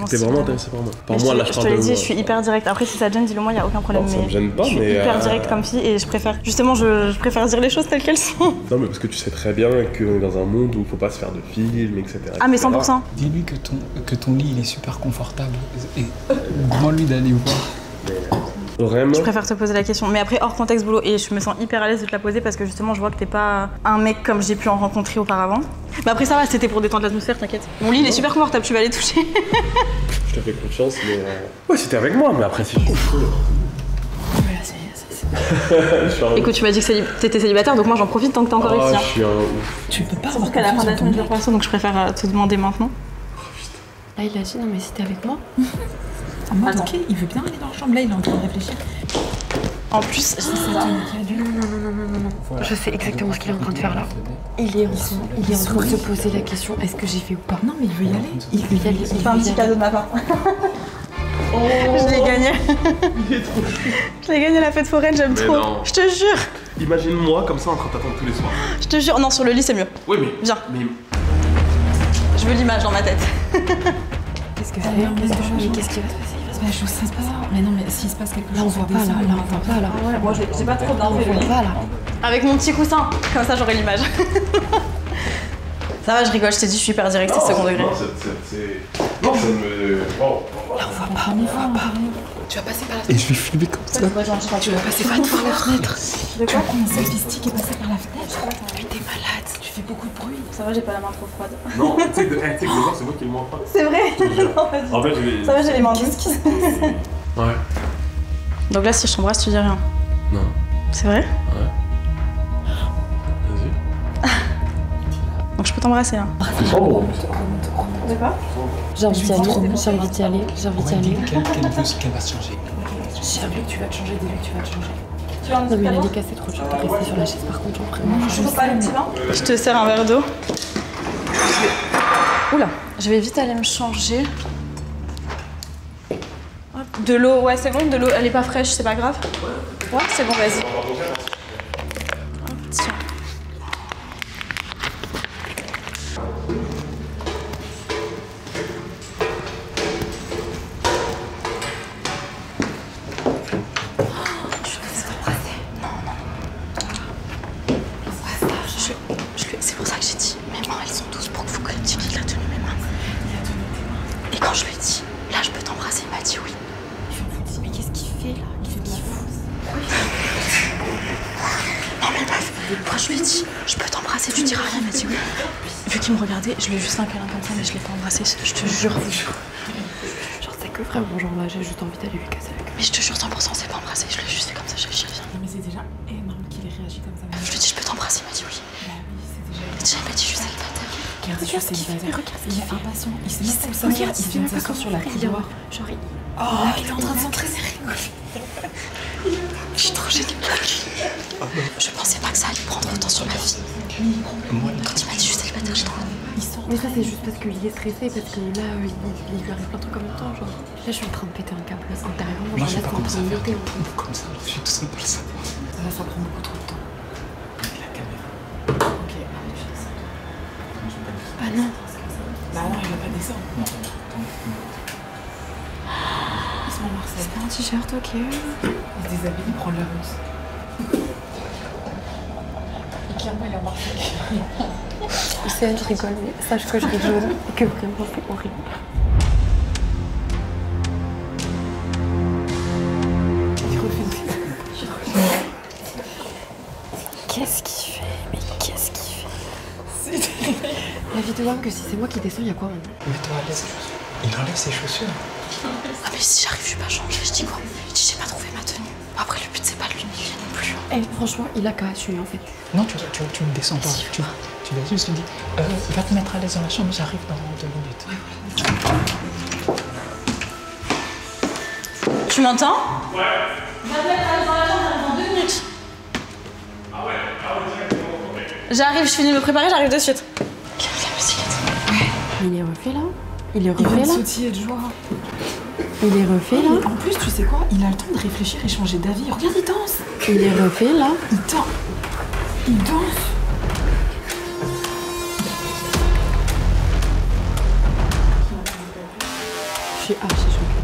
T'es vraiment intéressé par moi. Par moi, là, je te parle l'ai de dit, moi. je suis hyper directe. Après, si ça te gêne, dis-le moi, y a aucun problème. Non, ça me gêne pas, je suis mais. hyper directe comme fille et je préfère. Justement, je préfère dire les choses telles qu'elles sont. Non, mais parce que tu sais très bien qu'on est dans un monde où il faut pas se faire de films, etc. Ah, mais 100%. Dis-lui que ton lit il est super confortable et demande-lui d'aller voir. Vraiment? Je préfère te poser la question. Mais après, hors contexte boulot, et je me sens hyper à l'aise de te la poser parce que justement, je vois que t'es pas un mec comme j'ai pu en rencontrer auparavant. Mais après, ça va, c'était pour détendre l'atmosphère, t'inquiète. Mon lit, il est super confortable, tu vas aller toucher. Je te fais confiance, mais. Ouais, c'était avec moi, mais après, si je suis cool. Écoute, tu m'as dit que t'étais célibataire, donc moi j'en profite tant que t'es encore ici. Je suis un. Tu peux pas Sauf qu'à la fin de la semaine, je repars, donc je préfère te demander maintenant. Là, il a dit non, mais si t'es avec moi. En mode, ok, il veut bien aller dans la chambre, là il est en train de réfléchir. En plus, Non. Je sais exactement ce qu'il est en train de faire là. Il est en train de se poser la question est-ce que j'y vais ou pas. Non, mais il veut y aller. Il veut y aller. il fait un petit cadeau de ma part. Je l'ai gagné. Il est trop chou. Je l'ai gagné à la fête foraine, j'aime trop. Non. Je te jure. Imagine-moi comme ça en train de t'attendre tous les soirs. Je te jure. Non, sur le lit, c'est mieux. Oui, mais. Viens. Mais. Je veux l'image dans ma tête. Qu'est-ce que je fais? Qu'est-ce qui va se passer? Bah, je sais pas. Mais non, mais s'il se passe quelque chose. Là, on voit pas, là, on voit pas, là. Ouais, moi, j'ai pas trop d'infos. On voit pas, là. Avec mon petit coussin, comme ça, j'aurai l'image. Ça va, je rigole, je t'ai dit, je suis hyper directe, c'est second degré. Non, ça me. Wow. Là, on voit pas. Tu vas passer par la Et fenêtre. je vais filmer comme ça. Tu vas passer par la fenêtre. De Tu quoi vas prendre un selfie stick et passer par la fenêtre. Mais t'es malade, tu fais beaucoup de bruit. Ça va, j'ai pas la main trop froide. Non, tu sais que de voir, c'est moi qui le moins froid. C'est vrai. Non, vas-y. En fait, j'ai. Ça va, j'ai les mains disques. Ouais. Donc là, si je t'embrasse, tu dis rien. Non. C'est vrai? Vas-y. Donc je peux t'embrasser là. Oh. De quoi? J'ai envie d'y aller. Qu'elle va se changer. Dis-lui que tu vas te changer, dis-lui que tu vas te changer. Tu vas en Non, mais là, il est cassé trop dur de rester sur la chaise. Par contre, vraiment. Je veux pas le petit bain. Je te sers un verre d'eau. Oula, je vais vite aller me changer. Hop, de l'eau, ouais c'est bon, de l'eau, elle est pas fraîche, c'est pas grave. Ouais, c'est bon, vas-y. Hop, tiens. C'est pour ça que j'ai dit, mes mains elles sont douces pour que vous collectiez qu'il a tenu mes mains. Et quand je lui ai dit, là je peux t'embrasser, il m'a dit oui. Mais qu'est-ce qu'il fait là? Il fait de la fausse. Non mais meuf, quand je lui ai dit, je peux t'embrasser, tu diras rien, il m'a dit oui. Vu qu'il me regardait, je lui ai juste fait un câlin comme ça, mais je l'ai pas embrassé, je te jure. Genre, c'est que vraiment, genre là, j'ai juste envie d'aller lui casser la gueule. Mais je te jure 100%, c'est pas embrassé, je l'ai juste fait comme ça, je lui ai dit rien. Non, mais c'est déjà énorme qu'il ait réagi comme ça. Je lui ai dit, je peux t'embrasser, il m'a dit oui. Bah oui, c'est déjà. Et déjà, il m'a dit, je suis célibataire. Regarde, je suis célibataire. Il est impatient. Il sait même pas où s'asseoir. Il vient de s'asseoir sur la couloir. Genre, Oh, il est en train de s'entraîner. Je suis trop gênée. Je pensais pas que ça allait prendre autant sur ma vie. Quand il m'a dit, je suis célibataire, j'ai trop. mais ça, c'est juste parce qu'il est stressé, parce que là, il lui arrive plein de trucs en même temps. Genre, là, je suis en train de péter un câble intérieurement. Moi, Genre, je sais là, pas comment ça c'est faire des monté. pompes comme ça. Je suis tout seul dans le salon. Ça prend beaucoup trop de temps. Avec la caméra. Ok. Bah non. Bah non, il va pas descendre. Il se met à Marseille. C'est pas un t-shirt, ok. Il se déshabille, il prend de l'avance. Et clairement, il est en Marseille. C'est je rigole, mais sache que je rigole et que vraiment, c'est horrible. qu'est-ce qu'il fait? Mais qu'est-ce qu'il fait? La vidéo que si c'est moi qui descends, il y a quoi? Mets-toi à l'aise. Il enlève ses chaussures. Ah mais si j'arrive, je suis pas changée, je dis quoi? Je dis j'ai pas trouvé ma tenue. Après le but c'est pas de l'unifier non plus. Eh franchement, il a qu'à assumer en fait. Non, tu ne descends pas. Tu vas juste lui dire va te mettre à l'aise dans la chambre, j'arrive dans 2 minutes. Tu m'entends? Ouais. Va te mettre à l'aise dans la chambre, j'arrive dans 2 minutes. Ah ouais, directement. J'arrive, je finis de me préparer, j'arrive de suite. Il est refait là? Il est refait là? Sautiller de joie. Il est refait là? En plus, tu sais quoi? Il a le temps de réfléchir et changer d'avis. Regarde, il danse. Il est refait là? Il danse. Il danse. Je suis archi choquée.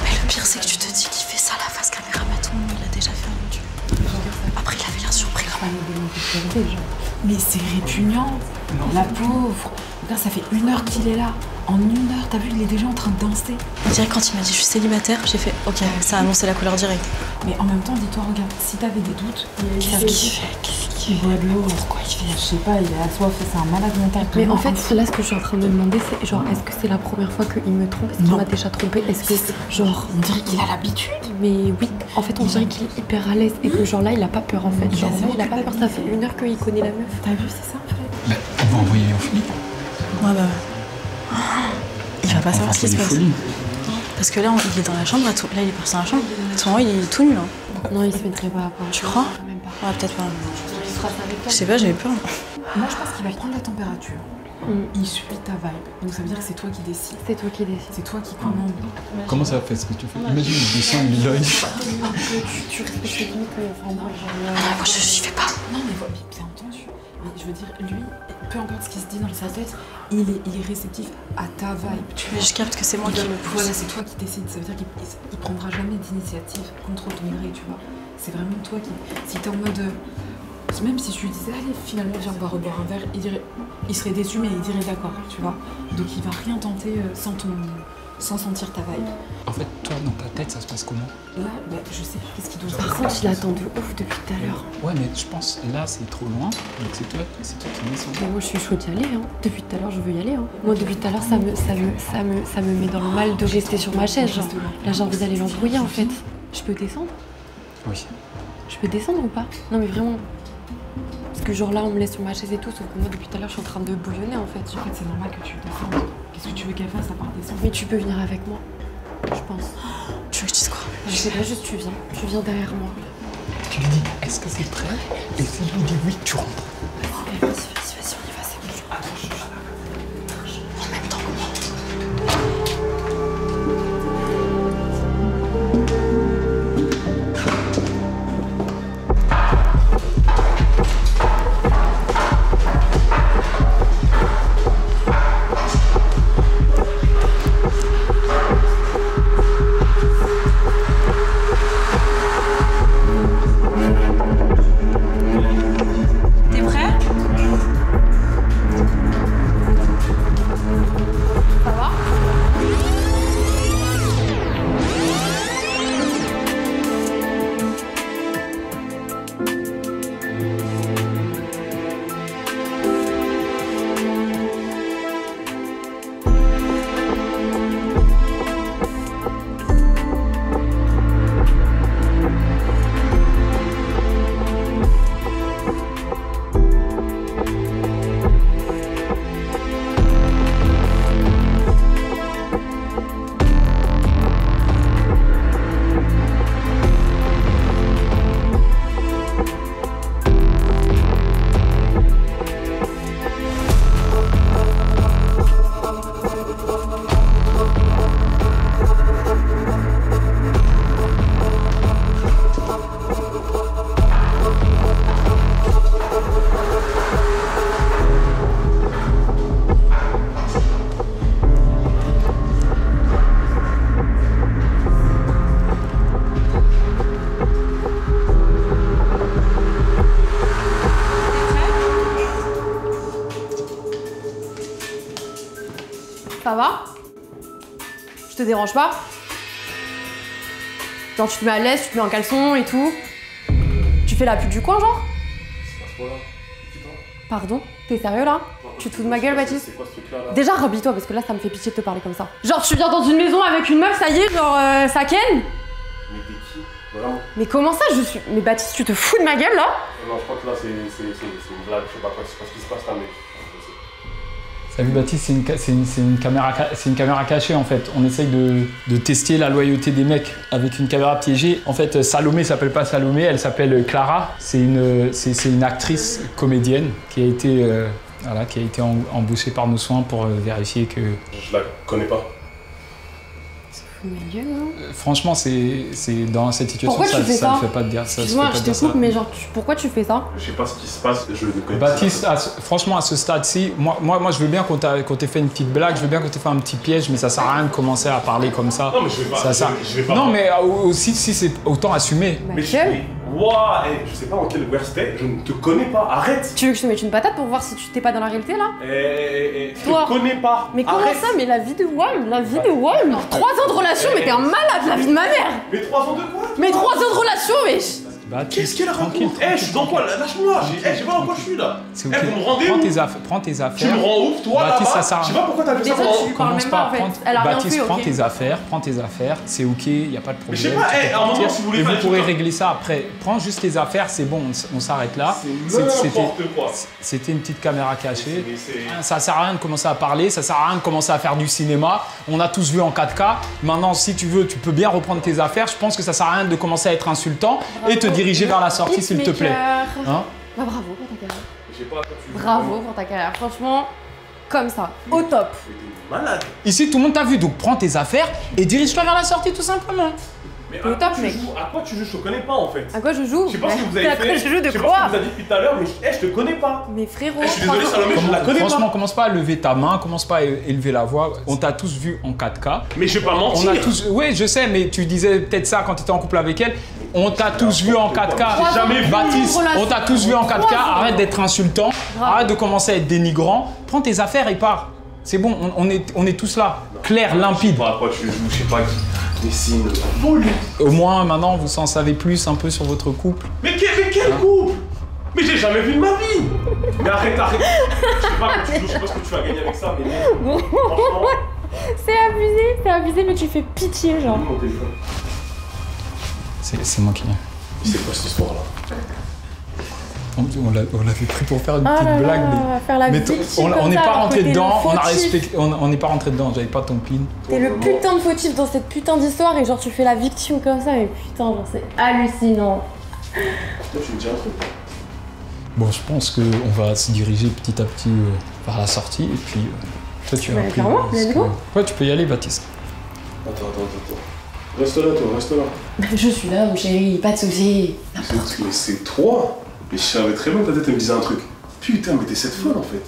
Mais le pire, c'est que tu te dis qu'il fait ça la face caméra, mais tout le monde l'a déjà fait en audio. Après, il avait l'air surpris. Mais c'est répugnant. La pauvre. Regarde, ça fait 1 heure qu'il est là. En 1 heure, t'as vu, il est déjà en train de danser. On dirait quand il m'a dit je suis célibataire, j'ai fait ok, ça a annoncé la couleur directe. Mais en même temps, dis-toi, regarde, si t'avais des doutes, Qu'est-ce qu'il fait? il boit de l'eau. Pourquoi il fait? Je sais pas, il est assoiffé, c'est un malade mental. Mais en fait, là, ce que je suis en train de me demander, c'est genre, est-ce que c'est la première fois qu'il me trompe? Est-ce qu'il m'a déjà trompé? Est-ce que, genre, on dirait qu'il a l'habitude. Mais oui, en fait, on dirait qu'il est hyper à l'aise et que, genre, là, il a pas peur en fait. Genre, il a pas peur, ça fait 1 heure qu'il connaît la meuf. T'as vu, c'est ça en fait. Bah, on va envoyer au flic. Ouais, bah. Il va pas savoir ce qui se passe. Parce que là, il est dans la chambre, là, il est parti dans la chambre. Souvent, il est tout nul. Hein. Non, il se mettrait pas à part. Tu crois? Même pas. Ouais, peut-être pas. Je sais pas, j'avais peur. Moi, je pense qu'il va prendre la température. Il suit ta vibe. Donc ça veut dire que c'est toi qui décides. C'est toi qui décides. C'est toi qui commande. Comment ça fait ce que tu fais? Imagine, il descend, il est là. Tu respectes les limites, enfin, moi, moi, j'y vais pas. Non, mais bien entendu. Mais je veux dire, lui, peu importe ce qui se dit dans sa tête, il est réceptif à ta vibe. Mais je capte que c'est moi qui le pousse. Voilà, c'est toi qui décides. Ça veut dire qu'il prendra jamais d'initiative contre ton gré, tu vois. C'est vraiment toi qui. Si t'es en mode. Même si je lui disais, allez, finalement, viens, on va reboire un verre, il serait déçu, mais il dirait d'accord, tu vois. Donc il va rien tenter sans sentir ta vibe. En fait, toi, dans ta tête, ça se passe comment? Là, bah, je sais pas qu'est-ce qu'il doit se Par passer. contre, il attend de ouf depuis tout à l'heure. Ouais, mais je pense, là, c'est trop loin, donc c'est toi qui descends. Mais moi, je suis chaude d'y aller. Hein. Depuis tout à l'heure, je veux y aller. Hein. Moi, depuis tout à l'heure, ça me met dans le mal de rester sur ma chaise. Genre. Là, j'ai envie d'aller l'embrouiller, en fait. Je peux descendre? Oui. Je peux descendre ou pas? Non, mais vraiment. Parce que genre là, on me laisse sur ma chaise et tout, sauf que moi, depuis tout à l'heure, je suis en train de bouillonner, en fait. En fait, c'est normal que tu descendes. Qu'est-ce que tu veux qu'elle fasse à part descendre? Mais tu peux venir avec moi, je pense. Tu veux que je dise quoi? Je sais pas, juste tu viens derrière moi. Tu lui dis, est-ce que c'est prêt? Et si lui dit oui, tu rentres. Vas-y, on y va, c'est bon. Attends, En même temps que moi. T'es prêt? Ça va? Ça va? Je te dérange pas? Genre tu te mets à l'aise, tu te mets en caleçon et tout. Tu fais la pute du coin, genre? C'est pas ce point-là. Pardon? T'es sérieux là? Tu te fous de ma gueule, Baptiste? C'est quoi ce truc-là là? Déjà, rhabille-toi parce que là, ça me fait pitié de te parler comme ça. Genre, tu viens dans une maison avec une meuf, ça y est, genre, ça ken? Mais t'es qui? Vraiment? Mais comment ça, je suis. Mais Baptiste, tu te fous de ma gueule là? Non, je crois que là, c'est une blague. Je sais pas ce qui se passe là, mais. Salut Baptiste, c'est une caméra cachée en fait. On essaye de tester la loyauté des mecs avec une caméra piégée. En fait, Salomé s'appelle pas Salomé, elle s'appelle Clara. C'est une actrice comédienne qui a été embauchée par nos soins pour vérifier que... Je la connais pas. Mais Dieu, non. Franchement, c'est dans cette situation, pourquoi tu fais ça ne fait pas de dire ça. Excuse-moi, je te coupe, mais genre, pourquoi tu fais ça? Je sais pas ce qui se passe, je ne connais pas. Baptiste, franchement, à ce stade-ci, moi, je veux bien qu'on t'ait fait une petite blague, je veux bien qu'on t'ait fait un petit piège, mais ça sert à rien de commencer à parler comme ça. Non, mais je vais pas. Je vais pas. Non, mais aussi, si c'est autant assumé. Mais Wouah, je sais pas en quel where c'était, je ne te connais pas, arrête. Tu veux que je te mette une patate pour voir si tu t'es pas dans la réalité là? Je te connais pas. Mais comment ça? Mais la vie de Wam, 3 ans de relation, mais t'es un malade, la vie de ma mère. Mais 3 ans de quoi? Mais 3 ans de relation, mais... Qu'est-ce qu'elle raconte? Je suis dans quoi? Lâche-moi, je sais pas dans quoi je suis là. C'est ok. Vous me rendez prends où? tes affaires. Tu me rends ouf, toi, Baptiste, là-bas? ça sert. Je sais pas pourquoi t'as fait ça. Commence pas. Baptiste, prends okay. tes affaires, c'est ok, y a pas de problème. Mais je sais pas, à un moment, si vous voulez faire. Vous pourrez régler ça après. Prends juste tes affaires, c'est bon, on s'arrête là. C'était une petite caméra cachée. Ça sert à rien de commencer à parler, ça sert à rien de commencer à faire du cinéma. On a tous vu en 4K. Maintenant, si tu veux, tu peux bien reprendre tes affaires. Je pense que ça sert à rien de commencer à être insultant et te diriger vers la sortie, s'il te plaît. Bah, bravo pour ta carrière. Bravo pour ta carrière. Franchement, comme ça, au top. Malade. Ici, tout le monde t'a vu, donc prends tes affaires et dirige-toi vers la sortie, tout simplement. Mais au top, mec. À quoi tu joues? Je te connais pas en fait. À quoi je joue? Je sais pas ce que vous avez fait. À quoi je joue de quoi? Je sais quoi? pas ce que vous avez dit depuis tout à l'heure, mais je te connais pas. Mais frérot, je suis désolé, Salomé, je la connais pas. Franchement, commence pas à lever ta main, commence pas à élever la voix. On t'a tous vu en 4K. Mais je vais pas mentir. On a tous... Oui, je sais, mais tu disais peut-être ça quand tu étais en couple avec elle. On t'a tous vu en 4K. J'ai jamais vu. Baptiste, on t'a tous vu en 4K. Arrête d'être insultant. Arrête de commencer à être dénigrant. Prends tes affaires et pars. C'est bon, on est tous là. Clair, limpide. Je sais pas à quoi tu joues, je sais pas qui. Des signes. Au moins, maintenant, vous en savez plus un peu sur votre couple. Mais quel couple? Mais j'ai jamais vu de ma vie. Mais arrête. Je sais pas quand tu joues, je sais pas ce que tu vas gagner avec ça, mais franchement. C'est abusé, mais tu fais pitié, genre. C'est moi qui viens. C'est quoi cette histoire-là? On l'avait pris pour faire une petite blague, mais on n'est pas rentré dedans, on n'est pas rentré dedans, j'avais pas ton pin. T'es le putain de fautif dans cette putain d'histoire et genre tu fais la victime comme ça, mais putain, genre c'est hallucinant. Toi tu me dis un truc. Bon, je pense qu'on va se diriger petit à petit vers la sortie et puis toi tu as appris. Ouais, tu peux y aller, Baptiste. Attends. Reste là, toi, reste là. Je suis là, mon chéri, pas de soucis. Mais c'est toi. Mais je savais très bien que ta tête elle me disait un truc. Putain, mais t'es cette folle en fait.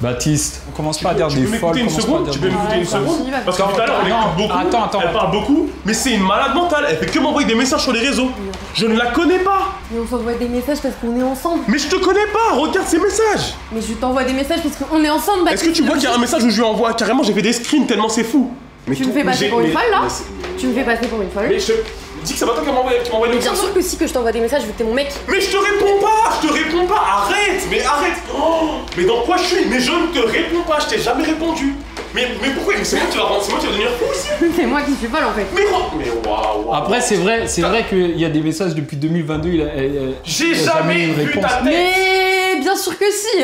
Baptiste, on commence pas à dire des folles. Tu peux m'écouter une seconde? Parce que tout à l'heure, elle écoute beaucoup. Elle parle beaucoup, mais c'est une malade mentale. Elle fait que m'envoyer des messages sur les réseaux. Je ne la connais pas. Mais on s'envoie des messages parce qu'on est ensemble. Mais je te connais pas, regarde ces messages. Mais je t'envoie des messages parce qu'on est ensemble, Baptiste. Est-ce que tu vois qu'il y a un message où je lui envoie carrément, j'ai fait des screens tellement c'est fou. Mais tu me fais passer pour une folle là? Tu me fais passer pour une folle? Mais je dis que c'est pas toi qui m'envoie des messages. Bien sûr que si, que je t'envoie des messages vu que t'es mon mec. Mais je te réponds pas, arrête. Mais dans quoi je suis? Mais je ne te réponds pas, je t'ai jamais répondu. Mais pourquoi? C'est moi qui va devenir fou aussi. C'est moi qui suis folle en fait. Mais waouh. Après c'est vrai qu'il y a des messages depuis 2022, j'ai jamais eu vu ta tête. Mais bien sûr que si.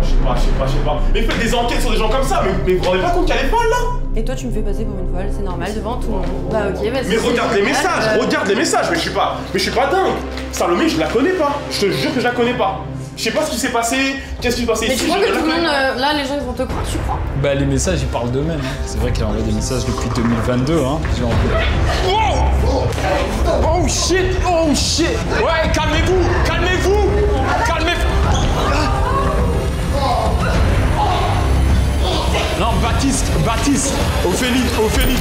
Je sais pas. Mais faites des enquêtes sur des gens comme ça, mais vous vous rendez pas compte qu'elle est folle là? Et toi tu me fais passer pour une folle, c'est normal, devant tout le monde. Bah ok, vas-y. Mais regarde les messages, mais je suis pas dingue. Salomé, je la connais pas. Je te jure que je la connais pas. Je sais pas ce qui s'est passé, qu'est-ce qui s'est passé mais ici. Mais tu crois que tout le monde, là les gens ils vont te croire, tu crois? Bah les messages ils parlent d'eux-mêmes. C'est vrai qu'elle a envoyé des messages depuis 2022, hein. Oh shit. Ouais, calmez-vous. Non, Baptiste, Ophélie.